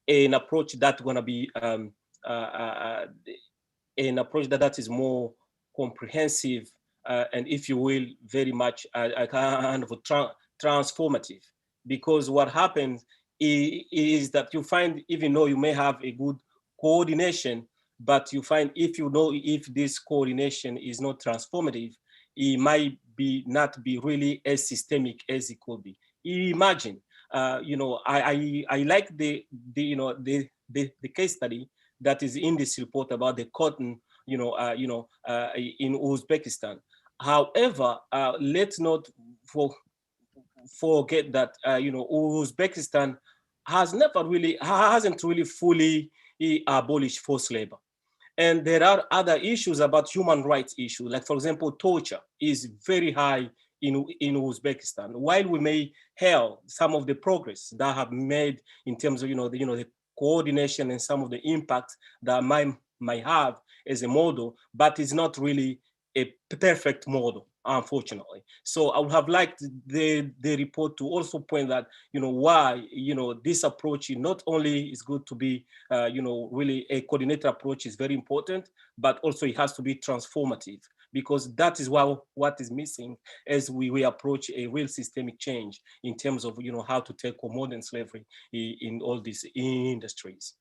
an approach that's going to be an approach that is more comprehensive and, if you will, very much a kind of transformative. Because what happens is that you find, even though you may have a good coordination, but you find if this coordination is not transformative, it might not be really as systemic as it could be. Imagine, I like the case study that is in this report about the cotton, in Uzbekistan. However, let's not forget that Uzbekistan hasn't really fully abolished forced labor. And there are other issues about human rights issues, like, for example, torture is very high in Uzbekistan. While we may hail some of the progress that have made in terms of the coordination and some of the impact that might have as a model, but it's not really a perfect model, unfortunately. So I would have liked the report to also point that, why, this approach not only is good to be, really a coordinated approach is very important, but also it has to be transformative, because that is what is missing as we approach a real systemic change in terms of, how to tackle modern slavery in all these industries.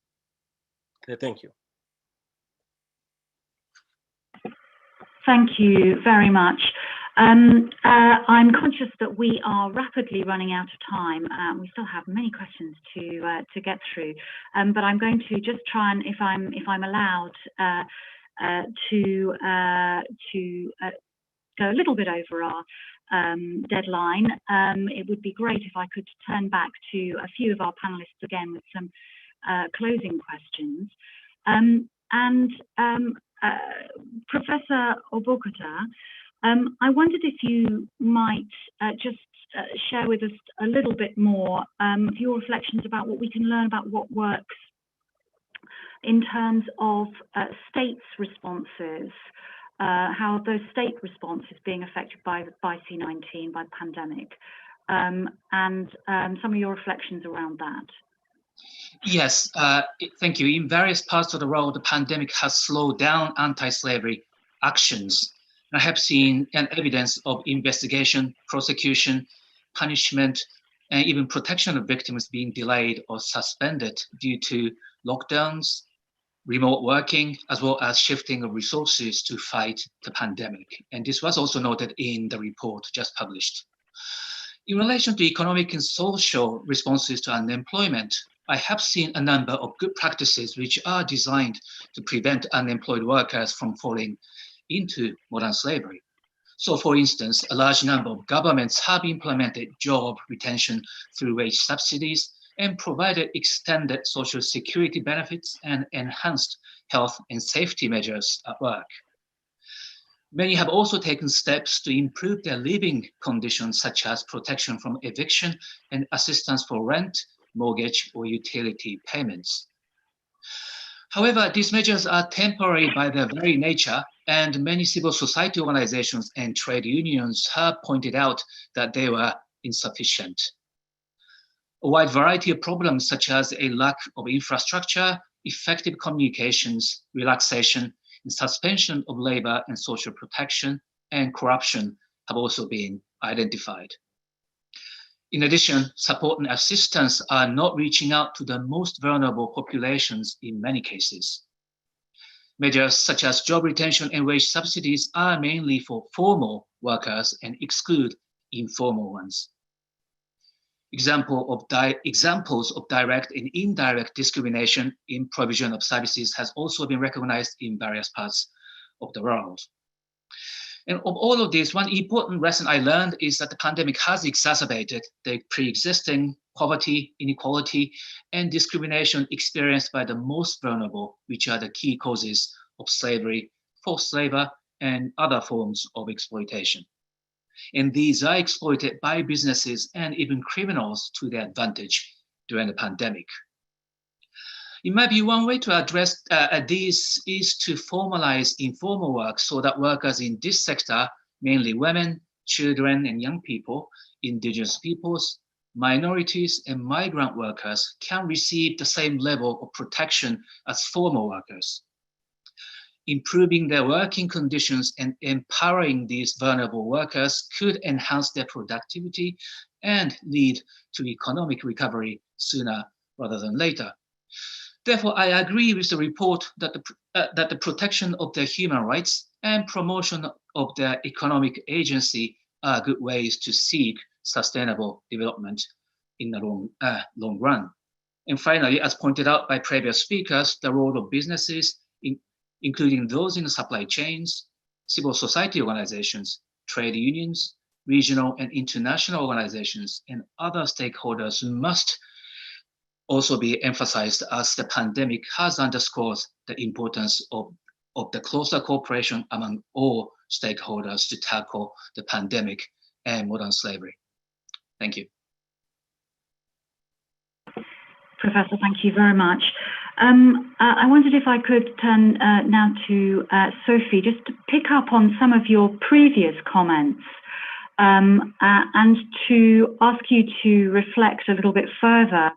Thank you. Thank you very much. I'm conscious that we are rapidly running out of time. We still have many questions to get through, but I'm going to just try and, if I'm allowed, to go a little bit over our deadline. It would be great if I could turn back to a few of our panelists again with some closing questions. Professor Obokata, I wondered if you might just share with us a little bit more of your reflections about what we can learn about what works in terms of states' responses, how those state responses being affected by C-19, by the pandemic. and some of your reflections around that. Yes, thank you. In various parts of the world, the pandemic has slowed down anti-slavery actions. I have seen evidence of investigation, prosecution, punishment, and even protection of victims being delayed or suspended due to lockdowns, remote working, as well as shifting of resources to fight the pandemic. And this was also noted in the report just published. In relation to economic and social responses to unemployment, I have seen a number of good practices which are designed to prevent unemployed workers from falling into modern slavery. So for instance, a large number of governments have implemented job retention through wage subsidies and provided extended social security benefits and enhanced health and safety measures at work. Many have also taken steps to improve their living conditions, such as protection from eviction and assistance for rent, mortgage, or utility payments. However, these measures are temporary by their very nature, and many civil society organizations and trade unions have pointed out that they were insufficient. A wide variety of problems, such as a lack of infrastructure, effective communications, relaxation, and suspension of labor and social protection, and corruption have also been identified. In addition, support and assistance are not reaching out to the most vulnerable populations in many cases. Measures such as job retention and wage subsidies are mainly for formal workers and exclude informal ones. Examples of direct and indirect discrimination in provision of services has also been recognized in various parts of the world. And of all of this, one important lesson I learned is that the pandemic has exacerbated the pre-existing poverty, inequality, and discrimination experienced by the most vulnerable, which are the key causes of slavery, forced labor, and other forms of exploitation. And these are exploited by businesses and even criminals to their advantage during the pandemic. In my view, one way to address these is to formalize informal work so that workers in this sector, mainly women, children, and young people, indigenous peoples, minorities, and migrant workers can receive the same level of protection as formal workers. Improving their working conditions and empowering these vulnerable workers could enhance their productivity and lead to economic recovery sooner rather than later. Therefore, I agree with the report that the protection of their human rights and promotion of their economic agency are good ways to seek sustainable development in the long run. And finally, as pointed out by previous speakers, the role of businesses, including those in the supply chains, civil society organizations, trade unions, regional and international organizations, and other stakeholders must also be emphasized, as the pandemic has underscored the importance of the closer cooperation among all stakeholders to tackle the pandemic and modern slavery. Thank you. Professor, thank you very much. I wondered if I could turn now to Sophie, just to pick up on some of your previous comments and to ask you to reflect a little bit further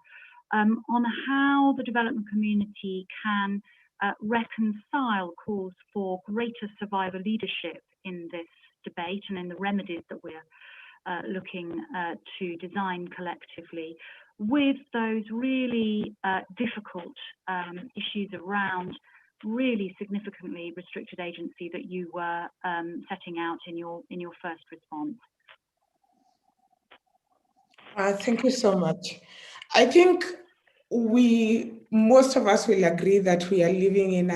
on how the development community can reconcile calls for greater survivor leadership in this debate and in the remedies that we're looking to design collectively, with those really difficult issues around really significantly restricted agency that you were setting out in your first response. Thank you so much. I think most of us will agree that we are living in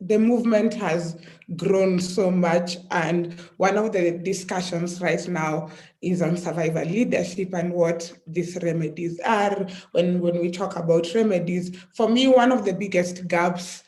the movement has grown so much, and one of the discussions right now is on survivor leadership and what these remedies are. When we talk about remedies, for me, one of the biggest gaps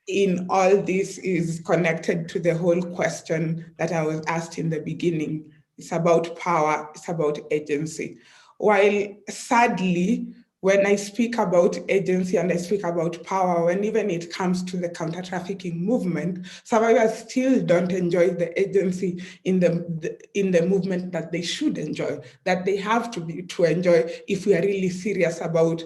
in all this is connected to the whole question that I was asked in the beginning. It's about power, it's about agency. While sadly, when I speak about agency and I speak about power, when even it comes to the counter-trafficking movement, survivors still don't enjoy the agency in the movement that they should enjoy, that they have to enjoy if we are really serious about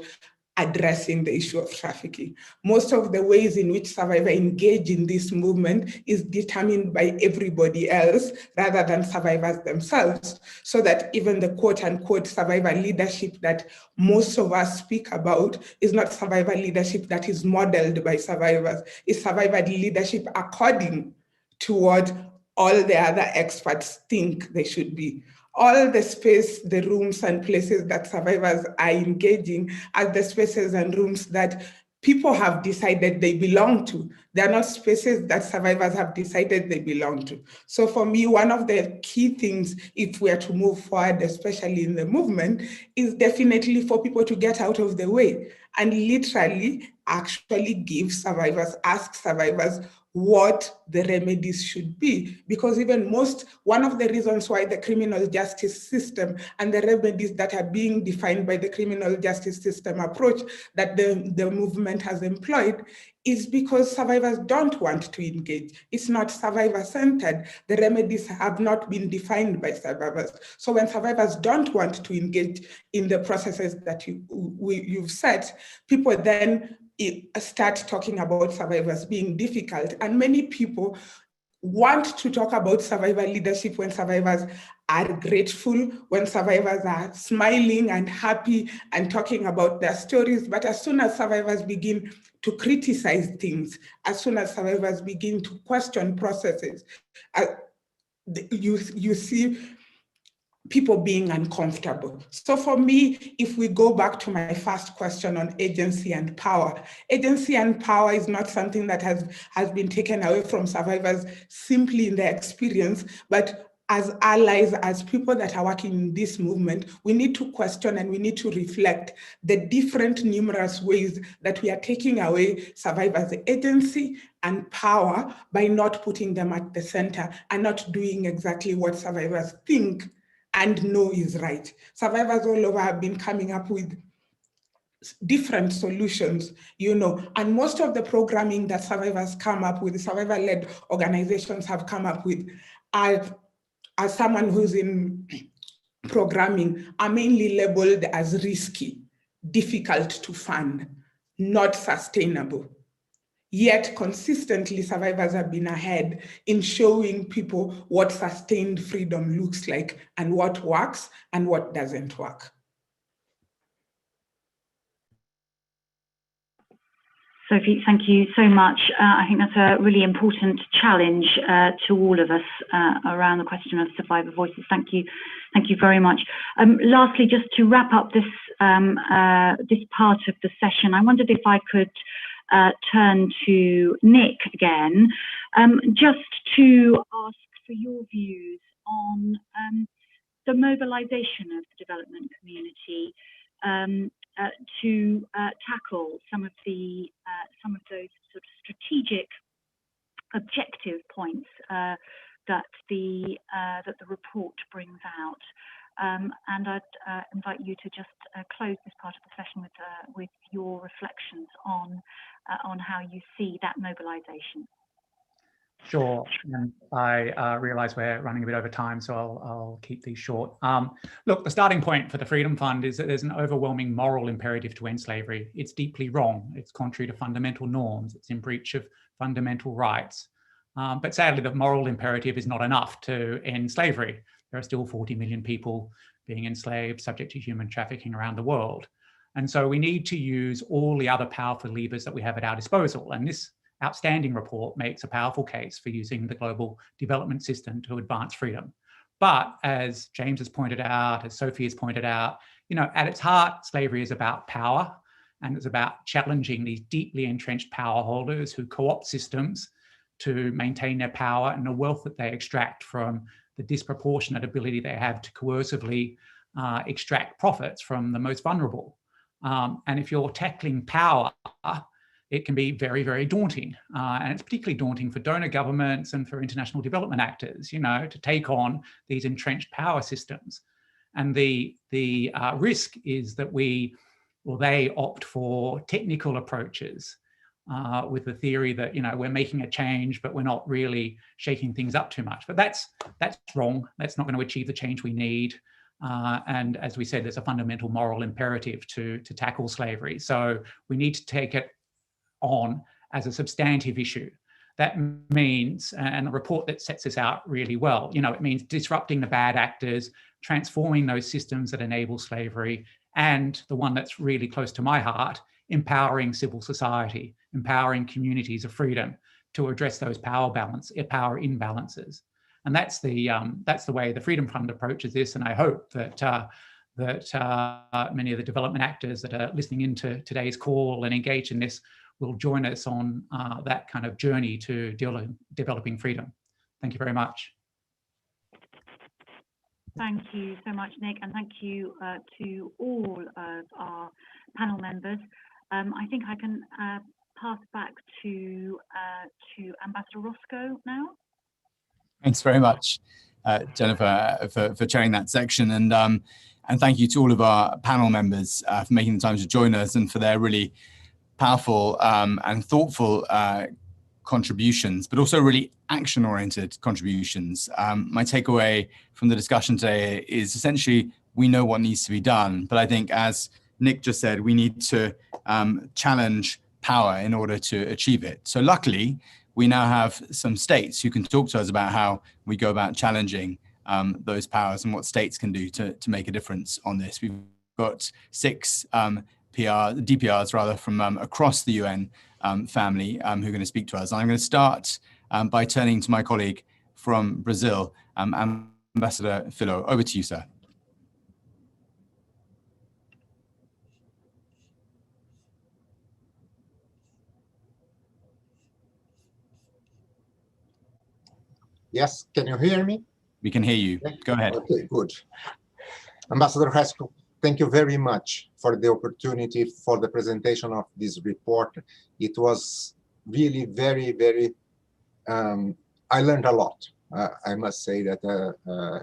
addressing the issue of trafficking. Most of the ways in which survivors engage in this movement is determined by everybody else rather than survivors themselves, so that even the quote-unquote survivor leadership that most of us speak about is not survivor leadership that is modeled by survivors. It's survivor leadership according to what all the other experts think they should be. All the space, the rooms and places that survivors are engaging are the spaces and rooms that people have decided they belong to. They're not spaces that survivors have decided they belong to. So for me, one of the key things, if we are to move forward, especially in the movement, is definitely for people to get out of the way and literally actually give survivors, ask survivors what the remedies should be. Because even one of the reasons why the criminal justice system and the remedies that are being defined by the criminal justice system approach that the movement has employed is because survivors don't want to engage. It's not survivor-centered. The remedies have not been defined by survivors. So when survivors don't want to engage in the processes that you've set, people then start talking about survivors being difficult. And many people want to talk about survivor leadership when survivors are grateful, when survivors are smiling and happy and talking about their stories. But as soon as survivors begin to criticize things, as soon as survivors begin to question processes, you see people being uncomfortable. So for me, if we go back to my first question on agency and power is not something that has been taken away from survivors simply in their experience, but as allies, as people that are working in this movement, we need to question and we need to reflect the different numerous ways that we are taking away survivors' agency and power by not putting them at the center and not doing exactly what survivors think and know is right. Survivors all over have been coming up with different solutions, and most of the programming that survivors come up with, survivor-led organizations have come up with, as someone who's in programming, are mainly labeled as risky, difficult to fund, not sustainable. Yet consistently, survivors have been ahead in showing people what sustained freedom looks like and what works and what doesn't work. Sophie, thank you so much. I think that's a really important challenge to all of us around the question of survivor voices. Thank you very much. Lastly, just to wrap up this part of the session, I wondered if I could turn to Nick again, just to ask for your views on the mobilization of the development community to tackle some of those sort of strategic objective points that the report brings out. And I'd invite you to just close this part of the session with your reflections on how you see that mobilization. Sure, and I realise we're running a bit over time, so I'll keep these short. Look, the starting point for the Freedom Fund is that there's an overwhelming moral imperative to end slavery. It's deeply wrong. It's contrary to fundamental norms. It's in breach of fundamental rights. But sadly, the moral imperative is not enough to end slavery. There are still 40 million people being enslaved, subject to human trafficking around the world. And so we need to use all the other powerful levers that we have at our disposal. And this outstanding report makes a powerful case for using the global development system to advance freedom. But as James has pointed out, as Sophie has pointed out, at its heart, slavery is about power, and it's about challenging these deeply entrenched power holders who co-opt systems to maintain their power and the wealth that they extract from the disproportionate ability they have to coercively extract profits from the most vulnerable. And if you're tackling power, it can be very, very daunting. And it's particularly daunting for donor governments and for international development actors, to take on these entrenched power systems. And the risk is that we or they opt for technical approaches with the theory that, you know, we're making a change, but we're not really shaking things up too much. But that's wrong. That's not going to achieve the change we need. And as we said, there's a fundamental moral imperative to tackle slavery. So we need to take it on as a substantive issue. That means, and the report that sets this out really well, you know, it means disrupting the bad actors, transforming those systems that enable slavery, and the one that's really close to my heart, empowering civil society, empowering communities of freedom to address those power imbalances. And that's the way the Freedom Fund approaches this. And I hope that many of the development actors that are listening into today's call and engaged in this will join us on that kind of journey to developing freedom. Thank you very much. Thank you so much, Nick, and thank you to all of our panel members. I think I can pass back to Ambassador Roscoe now. Thanks very much, Jennifer, for chairing that section, and thank you to all of our panel members for making the time to join us and for their really powerful and thoughtful contributions, but also really action-oriented contributions. My takeaway from the discussion today is essentially we know what needs to be done, but I think, as Nick just said, we need to challenge power in order to achieve it. So luckily, we now have some states who can talk to us about how we go about challenging those powers and what states can do to make a difference on this. We've got 6 DPRs rather from across the UN family who are going to speak to us. And I'm going to start by turning to my colleague from Brazil, Ambassador Filho. Over to you, sir. Yes, can you hear me? We can hear you. Go ahead. Okay, good. Ambassador Roscoe, thank you very much for the opportunity for the presentation of this report. It was really very, very, I learned a lot. I must say that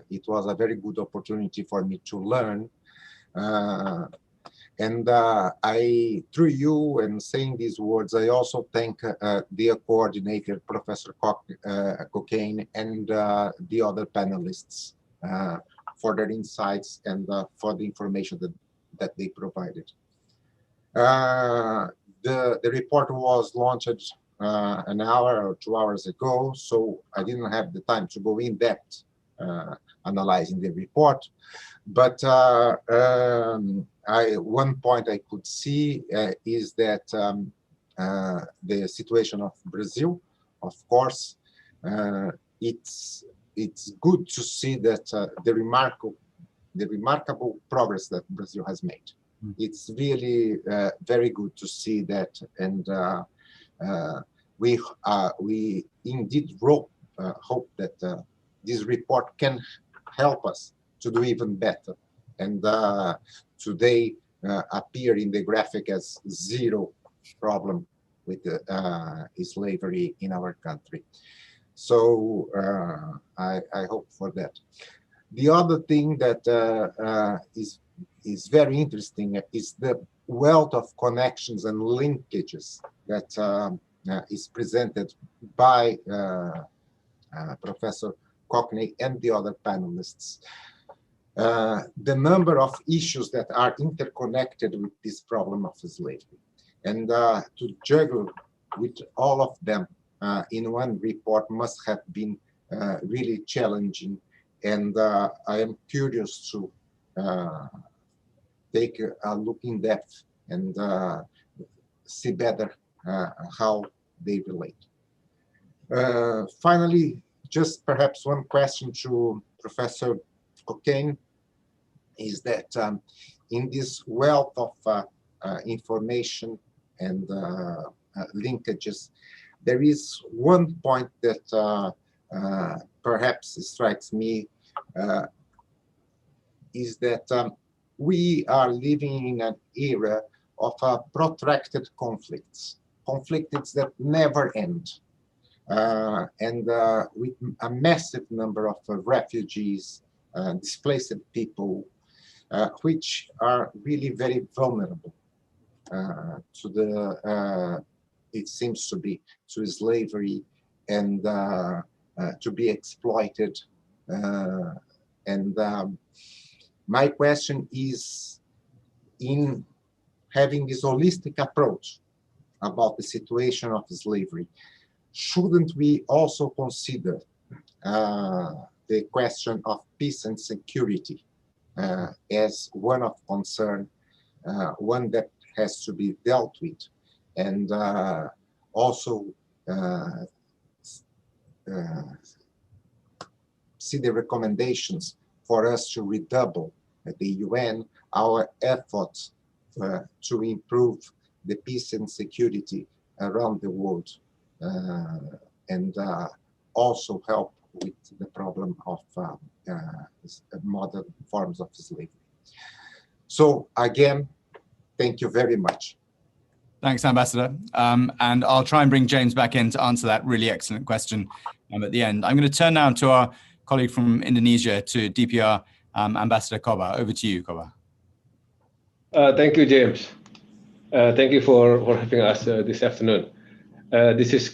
it was a very good opportunity for me to learn. And I, through you and saying these words, I also thank the coordinator, Professor Cochrane, and the other panelists for their insights and for the information that they provided. The report was launched an hour or 2 hours ago, so I didn't have the time to go in depth analyzing the report. But one point I could see is that the situation of Brazil, of course, it's good to see that the remarkable progress that Brazil has made. It's really very good to see that, and we indeed hope that this report can help us to do even better. And today appear in the graphic as zero problem with slavery in our country. So I hope for that. The other thing that is very interesting is the wealth of connections and linkages that is presented by Professor Cochrane and the other panelists. The number of issues that are interconnected with this problem of slavery, and to juggle with all of them in one report must have been really challenging, and I am curious to take a look in depth and see better how they relate. Finally, just perhaps one question to Professor Cochrane is that in this wealth of information and linkages, there is one point that perhaps strikes me is that we are living in an era of protracted conflicts that never end. And with a massive number of refugees, displaced people, which are really very vulnerable to the, it seems to be, to slavery and to be exploited. And my question is, in having this holistic approach about the situation of slavery, shouldn't we also consider the question of peace and security as one of concern, one that has to be dealt with, and also see the recommendations for us to redouble at the UN our efforts to improve the peace and security around the world, and also help with the problem of modern forms of slavery. So again, thank you very much. Thanks, Ambassador. And I'll try and bring James back in to answer that really excellent question at the end. I'm going to turn now to our colleague from Indonesia, to DPR, Ambassador Koba. Over to you, Koba. Thank you, James. Thank you for having us this afternoon. This is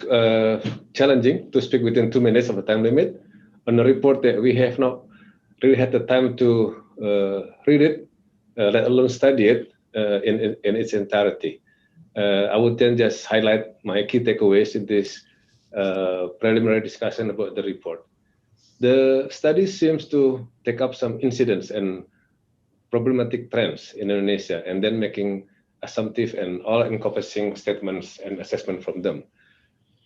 challenging to speak within 2 minutes of a time limit on a report that we have not really had the time to read it, let alone study it in its entirety. I would then just highlight my key takeaways in this preliminary discussion about the report. The study seems to take up some incidents and problematic trends in Indonesia, and then making assumptive and all-encompassing statements and assessment from them.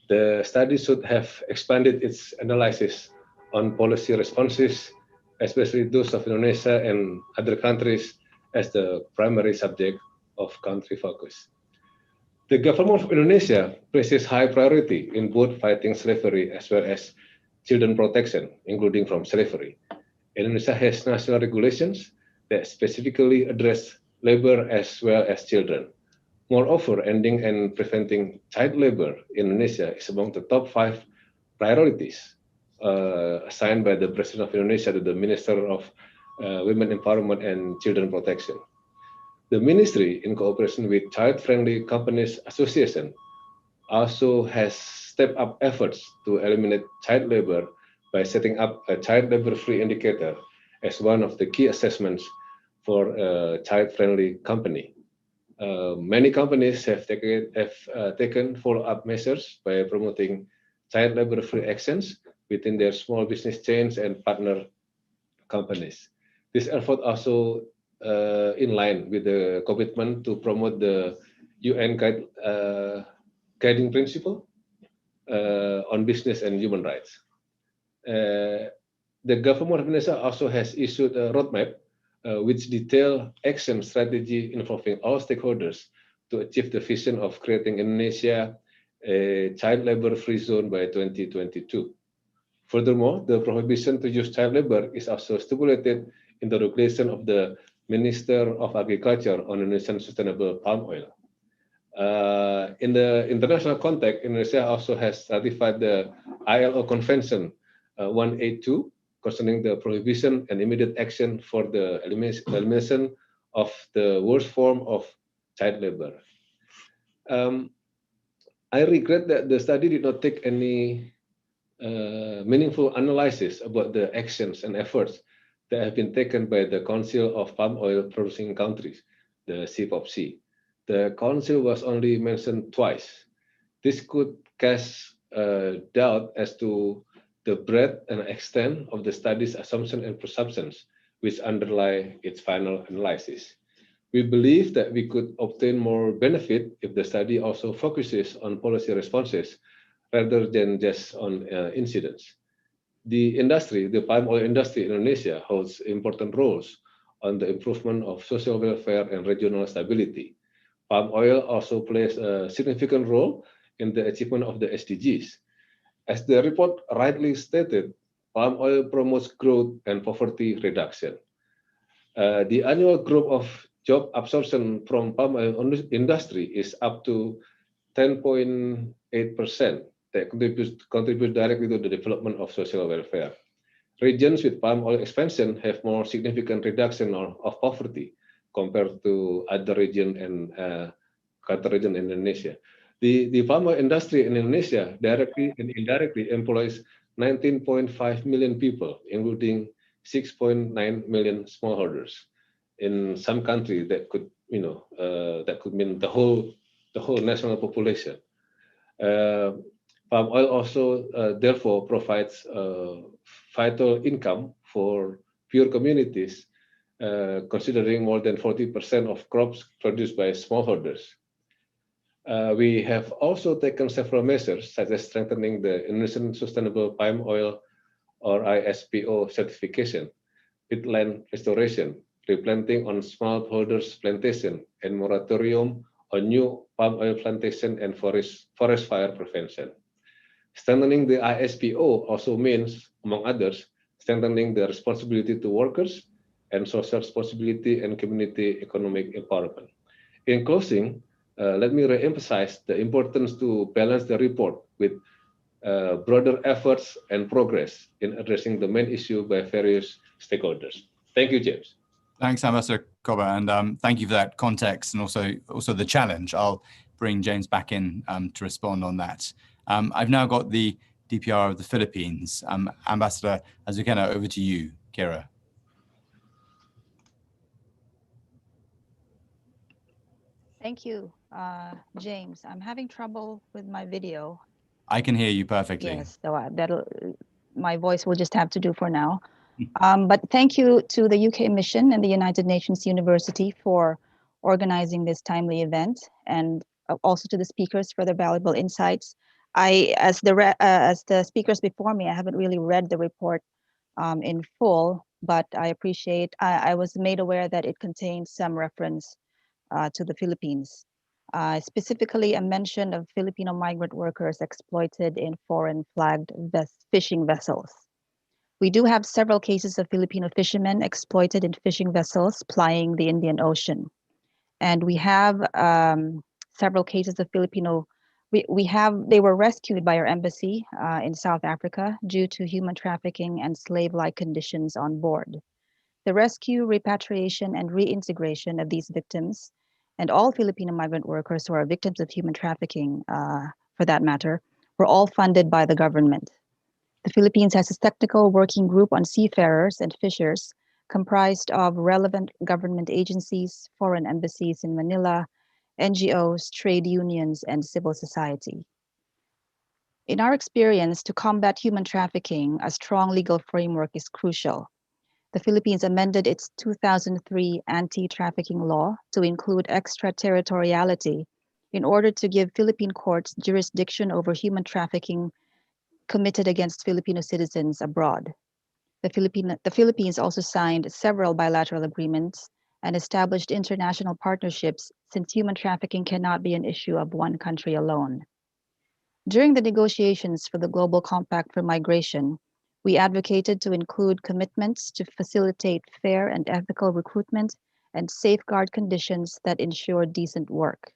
The study should have expanded its analysis on policy responses, especially those of Indonesia and other countries, as the primary subject of country focus. The government of Indonesia places high priority in both fighting slavery as well as children protection, including from slavery. Indonesia has national regulations that specifically address labor as well as children. Moreover, ending and preventing child labor in Indonesia is among the top 5 priorities assigned by the President of Indonesia to the Minister of Women Empowerment and Children Protection. The ministry, in cooperation with Child Friendly Companies Association, also has stepped up efforts to eliminate child labor by setting up a child labor-free indicator as one of the key assessments for a child-friendly company. Many companies have taken follow-up measures by promoting child labor-free actions within their small business chains and partner companies. This effort also in line with the commitment to promote the UN guiding principle on business and human rights. The government of Indonesia also has issued a roadmap which detail action strategy involving all stakeholders to achieve the vision of creating Indonesia a child labor-free zone by 2022. Furthermore, the prohibition to use child labor is also stipulated in the regulation of the Minister of Agriculture on Indonesian sustainable palm oil. In the international context, Indonesia also has ratified the ILO Convention 182 concerning the prohibition and immediate action for the elimination of the worst form of child labor. I regret that the study did not take any meaningful analysis about the actions and efforts that have been taken by the Council of Palm Oil Producing Countries, the CPOPC. The Council was only mentioned twice. This could cast doubt as to the breadth and extent of the study's assumptions and presumptions which underlie its final analysis. We believe that we could obtain more benefit if the study also focuses on policy responses rather than just on incidents. The industry, the palm oil industry in Indonesia, holds important roles on the improvement of social welfare and regional stability. Palm oil also plays a significant role in the achievement of the SDGs. As the report rightly stated, palm oil promotes growth and poverty reduction. The annual growth of job absorption from palm oil industry is up to 10.8%. That contributes directly to the development of social welfare. Regions with palm oil expansion have more significant reduction of poverty compared to other regions and Qatar region in Indonesia. The palm oil industry in Indonesia directly and indirectly employs 19.5 million people, including 6.9 million smallholders. In some countries, that could that could mean the whole national population. Palm oil also therefore provides vital income for poor communities, considering more than 40% of crops produced by smallholders. We have also taken several measures, such as strengthening the Indonesian Sustainable Palm Oil or ISPO certification, peatland restoration, replanting on smallholders plantation, and moratorium on new palm oil plantation and forest fire prevention. Strengthening the ISPO also means, among others, strengthening the responsibility to workers and social responsibility and community economic empowerment. In closing, let me re-emphasize the importance to balance the report with broader efforts and progress in addressing the main issue by various stakeholders. Thank you, James. Thanks, Ambassador Koba, and thank you for that context and also the challenge. I'll bring James back in to respond on that. I've now got the DPR of the Philippines. Ambassador Azucena, over to you, Kira. Thank you, James. I'm having trouble with my video. I can hear you perfectly. Yes, so my voice will just have to do for now. But thank you to the UK mission and the United Nations University for organizing this timely event, and also to the speakers for their valuable insights. As the speakers before me, I haven't really read the report in full, but I appreciate, I was made aware that it contains some reference to the Philippines, specifically a mention of Filipino migrant workers exploited in foreign flagged fishing vessels. We do have several cases of Filipino fishermen exploited in fishing vessels plying the Indian Ocean. And we have several cases of Filipino, they were rescued by our embassy in South Africa due to human trafficking and slave-like conditions on board. The rescue, repatriation, and reintegration of these victims, and all Filipino migrant workers who are victims of human trafficking, for that matter, were all funded by the government. The Philippines has a technical working group on seafarers and fishers comprised of relevant government agencies, foreign embassies in Manila, NGOs, trade unions, and civil society. In our experience, to combat human trafficking, a strong legal framework is crucial. The Philippines amended its 2003 anti-trafficking law to include extraterritoriality in order to give Philippine courts jurisdiction over human trafficking committed against Filipino citizens abroad. The Philippines also signed several bilateral agreements and established international partnerships, since human trafficking cannot be an issue of one country alone. During the negotiations for the Global Compact for Migration, we advocated to include commitments to facilitate fair and ethical recruitment and safeguard conditions that ensure decent work.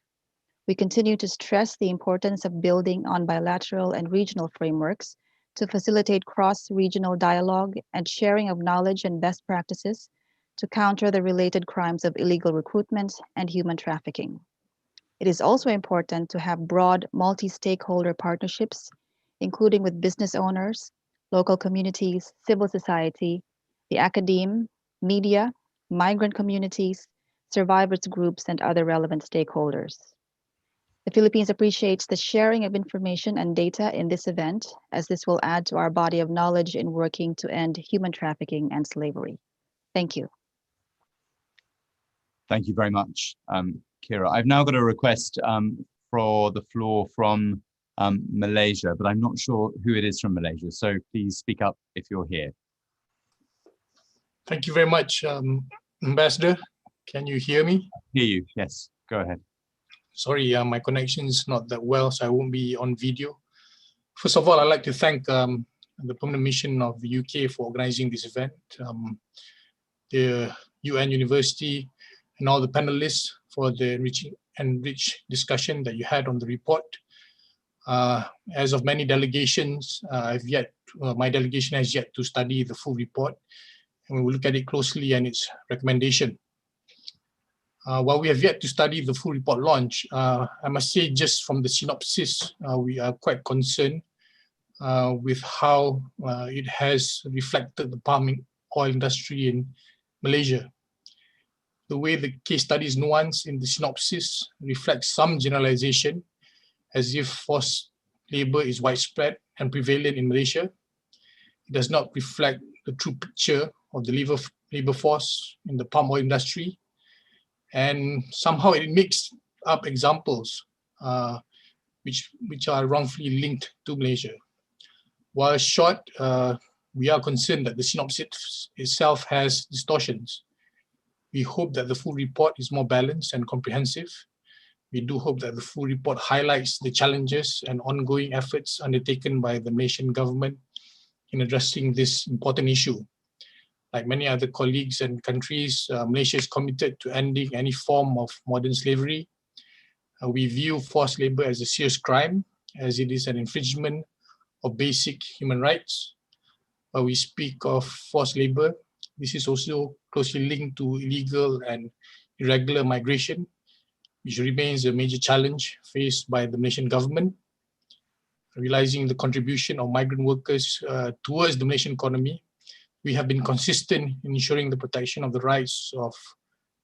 We continue to stress the importance of building on bilateral and regional frameworks to facilitate cross-regional dialogue and sharing of knowledge and best practices to counter the related crimes of illegal recruitment and human trafficking. It is also important to have broad multi-stakeholder partnerships, including with business owners, local communities, civil society, the academe, media, migrant communities, survivors groups, and other relevant stakeholders. The Philippines appreciates the sharing of information and data in this event, as this will add to our body of knowledge in working to end human trafficking and slavery. Thank you. Thank you very much, Kira. I've now got a request for the floor from Malaysia, but I'm not sure who it is from Malaysia. So please speak up if you're here. Thank you very much, Ambassador. Can you hear me? Hear you, yes, go ahead. Sorry, my connection is not that well, so I won't be on video. First of all, I'd like to thank the Permanent Mission of the UK for organizing this event, the UN University, and all the panelists for the rich discussion that you had on the report. As of many delegations, my delegation has yet to study the full report, and we will look at it closely and its recommendation. While we have yet to study the full report launch, I must say just from the synopsis, we are quite concerned with how it has reflected the palm oil industry in Malaysia. The way the case study is nuanced in the synopsis reflects some generalization, as if forced labor is widespread and prevalent in Malaysia. It does not reflect the true picture of the labor force in the palm oil industry, and somehow it makes up examples which are wrongfully linked to Malaysia. While short, we are concerned that the synopsis itself has distortions. We hope that the full report is more balanced and comprehensive. We do hope that the full report highlights the challenges and ongoing efforts undertaken by the Malaysian government in addressing this important issue. Like many other colleagues and countries, Malaysia is committed to ending any form of modern slavery. We view forced labor as a serious crime, as it is an infringement of basic human rights. When we speak of forced labor, this is also closely linked to illegal and irregular migration, which remains a major challenge faced by the Malaysian government. Realizing the contribution of migrant workers towards the Malaysian economy, we have been consistent in ensuring the protection of the rights of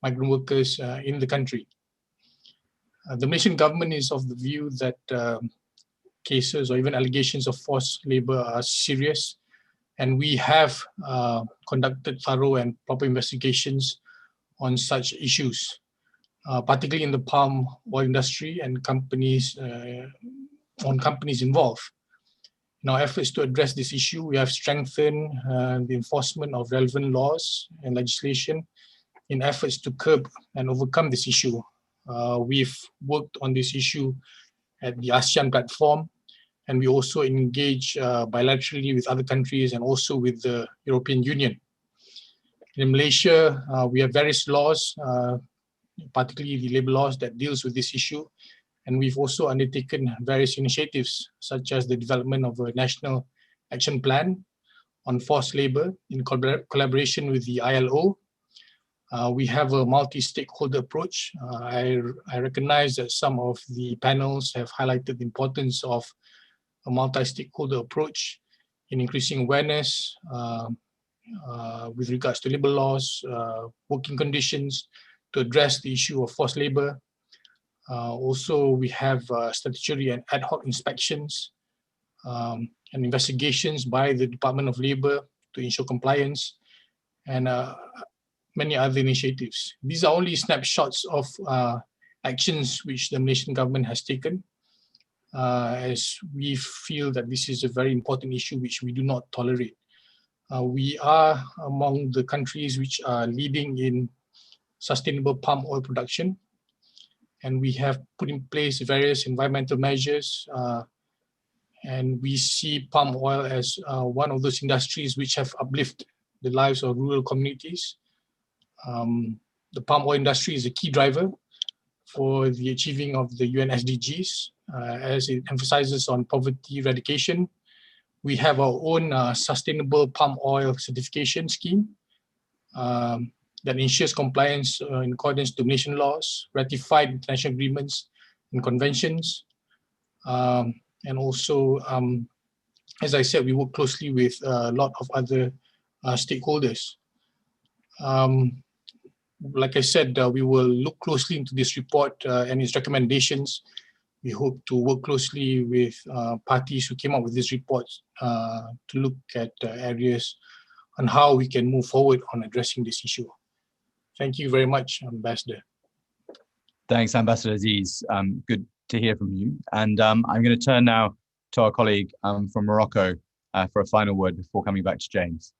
migrant workers in the country. The Malaysian government is of the view that cases or even allegations of forced labor are serious, and we have conducted thorough and proper investigations on such issues, particularly in the palm oil industry and companies involved. In our efforts to address this issue, we have strengthened the enforcement of relevant laws and legislation in efforts to curb and overcome this issue. We've worked on this issue at the ASEAN platform, and we also engage bilaterally with other countries and also with the European Union. In Malaysia, we have various laws, particularly the labor laws that deals with this issue. And we've also undertaken various initiatives, such as the development of a national action plan on forced labor in collaboration with the ILO. We have a multi-stakeholder approach. I recognize that some of the panels have highlighted the importance of a multi-stakeholder approach in increasing awareness with regards to labor laws, working conditions, to address the issue of forced labor. Also, we have statutory and ad hoc inspections and investigations by the Department of Labor to ensure compliance, and many other initiatives. These are only snapshots of actions which the Malaysian government has taken, as we feel that this is a very important issue which we do not tolerate. We are among the countries which are leading in sustainable palm oil production, and we have put in place various environmental measures, and we see palm oil as one of those industries which have uplifted the lives of rural communities. The palm oil industry is a key driver for the achieving of the UN SDGs, as it emphasizes on poverty eradication. We have our own sustainable palm oil certification scheme that ensures compliance in accordance to Malaysian laws, ratified international agreements and conventions. And also, as I said, we work closely with a lot of other stakeholders. Like I said, we will look closely into this report and its recommendations. We hope to work closely with parties who came up with this report to look at areas on how we can move forward on addressing this issue. Thank you very much, Ambassador. Thanks, Ambassador Aziz. Good to hear from you. And I'm going to turn now to our colleague from Morocco for a final word before coming back to James.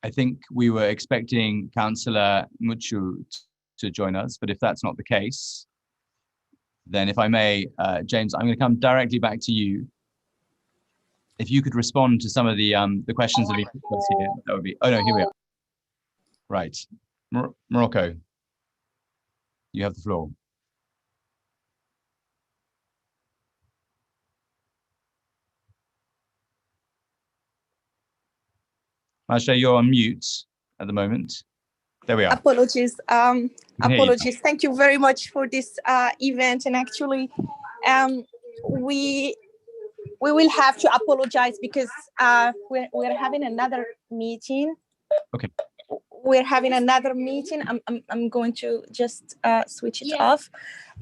I think we were expecting Councillor Muchu to join us, but if that's not the case, then if I may, James, I'm going to come directly back to you. If you could respond to some of the questions that have been put here, that would be. Oh no, here we are. Right, Morocco. you have the floor. Masha, you're on mute at the moment. There we are. Apologies. Apologies. Thank you very much for this event. And actually, we will have to apologize because we're having another meeting. Okay. We're having another meeting. I'm going to just switch it off.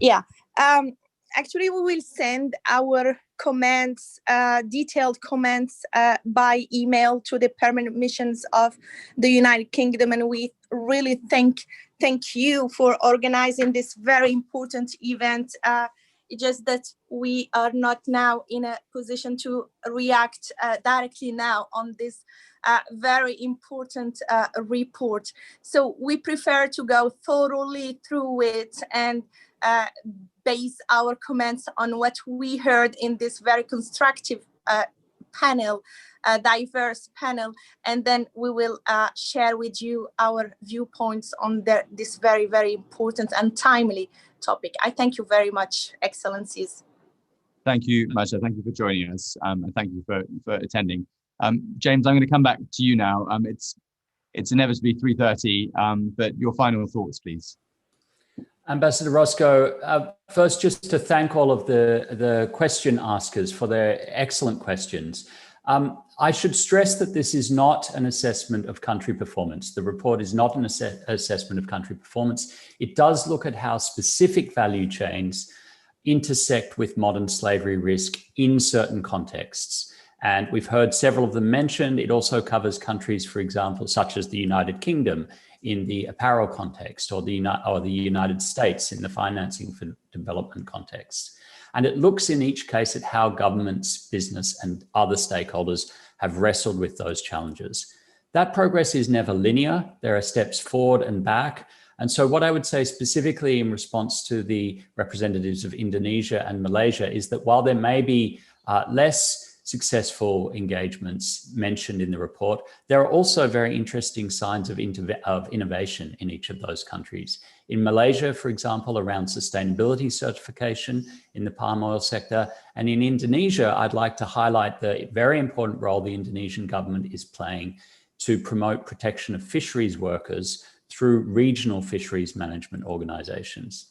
Yeah. Actually, we will send our comments, detailed comments by email to the permanent missions of the United Kingdom. And we really thank you for organizing this very important event. It's just that we are not now in a position to react directly now on this very important report. So we prefer to go thoroughly through it and base our comments on what we heard in this very constructive panel, diverse panel, and then we will share with you our viewpoints on this very, very important and timely topic. I thank you very much, Excellencies. Thank you, Masha. Thank you for joining us, and thank you for attending. James, I'm going to come back to you now. It's inevitably 3:30, but your final thoughts, please. Ambassador Roscoe, first just to thank all of the question askers for their excellent questions. I should stress that this is not an assessment of country performance. The report is not an assessment of country performance. It does look at how specific value chains intersect with modern slavery risk in certain contexts. And we've heard several of them mentioned. It also covers countries, for example, such as the United Kingdom in the apparel context, or the United States in the financing for development context. And it looks in each case at how governments, business, and other stakeholders have wrestled with those challenges. That progress is never linear. There are steps forward and back. And so what I would say specifically in response to the representatives of Indonesia and Malaysia is that while there may be less successful engagements mentioned in the report, there are also very interesting signs of innovation in each of those countries. In Malaysia, for example, around sustainability certification in the palm oil sector, and in Indonesia, I'd like to highlight the very important role the Indonesian government is playing to promote protection of fisheries workers through regional fisheries management organizations.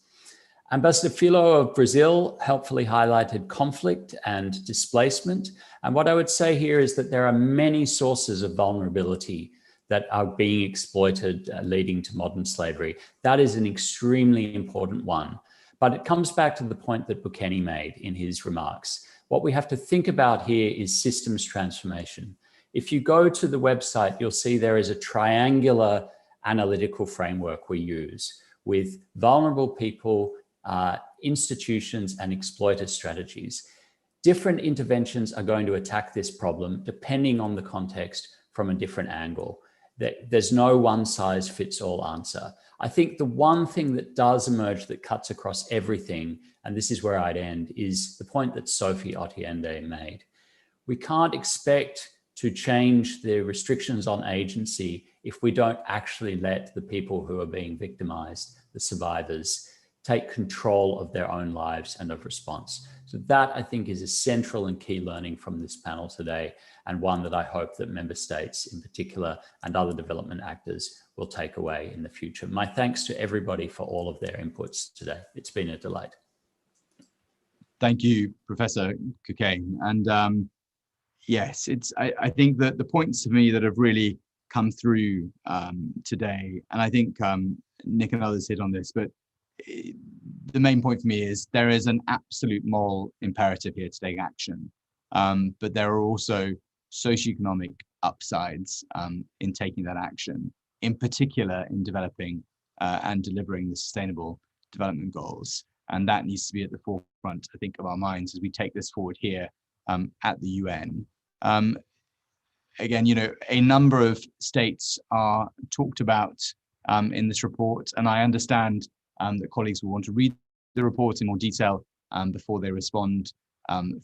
Ambassador Filo of Brazil helpfully highlighted conflict and displacement. And what I would say here is that there are many sources of vulnerability that are being exploited, leading to modern slavery. That is an extremely important one. But it comes back to the point that Bukeni made in his remarks. What we have to think about here is systems transformation. If you go to the website, you'll see there is a triangular analytical framework we use with vulnerable people, institutions, and exploiter strategies. Different interventions are going to attack this problem depending on the context from a different angle. There's no one size fits all answer. I think the one thing that does emerge that cuts across everything, and this is where I'd end, is the point that Sophie Otiende made. We can't expect to change the restrictions on agency if we don't actually let the people who are being victimized, the survivors, take control of their own lives and of response. So that, I think, is a central and key learning from this panel today, and one that I hope that member states in particular and other development actors will take away in the future. My thanks to everybody for all of their inputs today. It's been a delight. Thank you, Professor Cockayne. And yes, I think that the points to me that have really come through today, and I think Nick and others hit on this, but the main point for me is there is an absolute moral imperative here to take action, but there are also socioeconomic upsides in taking that action, in particular in developing and delivering the sustainable development goals. And that needs to be at the forefront, I think, of our minds as we take this forward here at the UN. Again, you know, a number of states are talked about in this report, and I understand that colleagues will want to read the report in more detail before they respond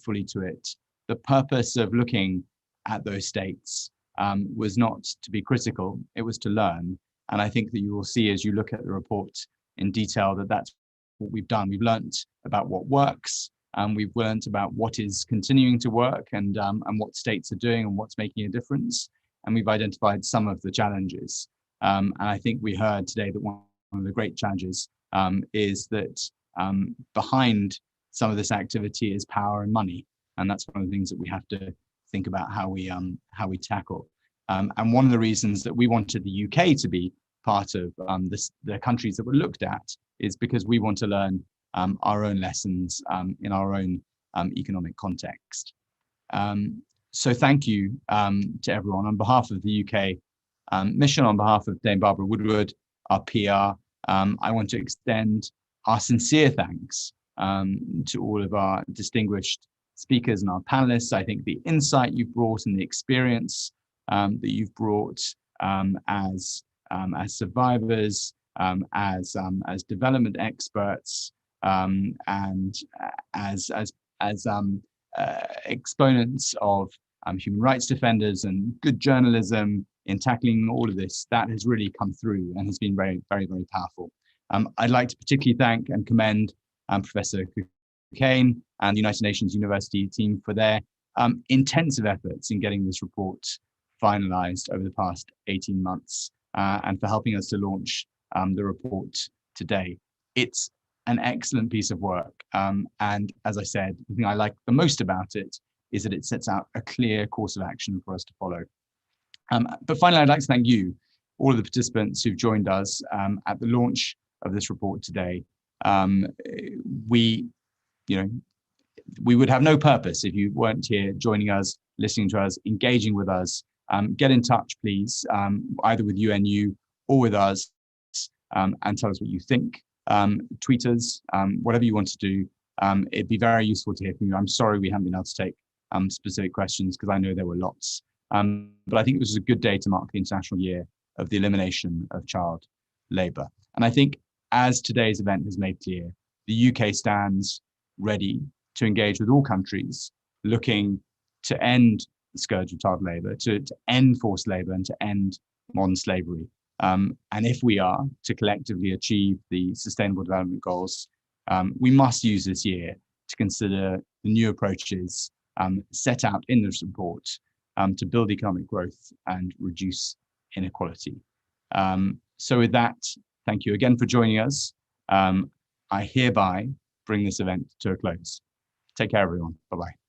fully to it. The purpose of looking at those states was not to be critical, it was to learn. And I think that you will see as you look at the report in detail that that's what we've done. We've learned about what works, and we've learned about what is continuing to work, and what states are doing and what's making a difference. And we've identified some of the challenges. And I think we heard today that one of the great challenges is that behind some of this activity is power and money. And that's one of the things that we have to think about how we tackle. And one of the reasons that we wanted the UK to be part of the countries that were looked at is because we want to learn our own lessons in our own economic context. So thank you to everyone. On behalf of the UK mission, on behalf of Dame Barbara Woodward, our PR, I want to extend our sincere thanks to all of our distinguished speakers and our panelists. I think the insight you've brought and the experience that you've brought as survivors, as development experts, and as exponents of human rights defenders and good journalism in tackling all of this, that has really come through and has been very, very, very powerful. I'd like to particularly thank and commend Professor Kane and the United Nations University team for their intensive efforts in getting this report finalized over the past 18 months and for helping us to launch the report today. It's an excellent piece of work. And as I said, the thing I like the most about it is that it sets out a clear course of action for us to follow. But finally, I'd like to thank you, all of the participants who've joined us at the launch of this report today. We would have no purpose if you weren't here joining us, listening to us, engaging with us. Get in touch, please, either with UNU or with us, and tell us what you think. Tweet us, whatever you want to do. It'd be very useful to hear from you. I'm sorry we haven't been able to take specific questions because I know there were lots. But I think this was a good day to mark the International Year of the Elimination of Child Labour. And I think, as today's event has made clear, the UK stands ready to engage with all countries looking to end the scourge of child labour, to end forced labour and to end modern slavery. And if we are to collectively achieve the Sustainable Development Goals, we must use this year to consider the new approaches set out in this report to build economic growth and reduce inequality. So with that, thank you again for joining us. I hereby bring this event to a close. Take care, everyone. Bye-bye.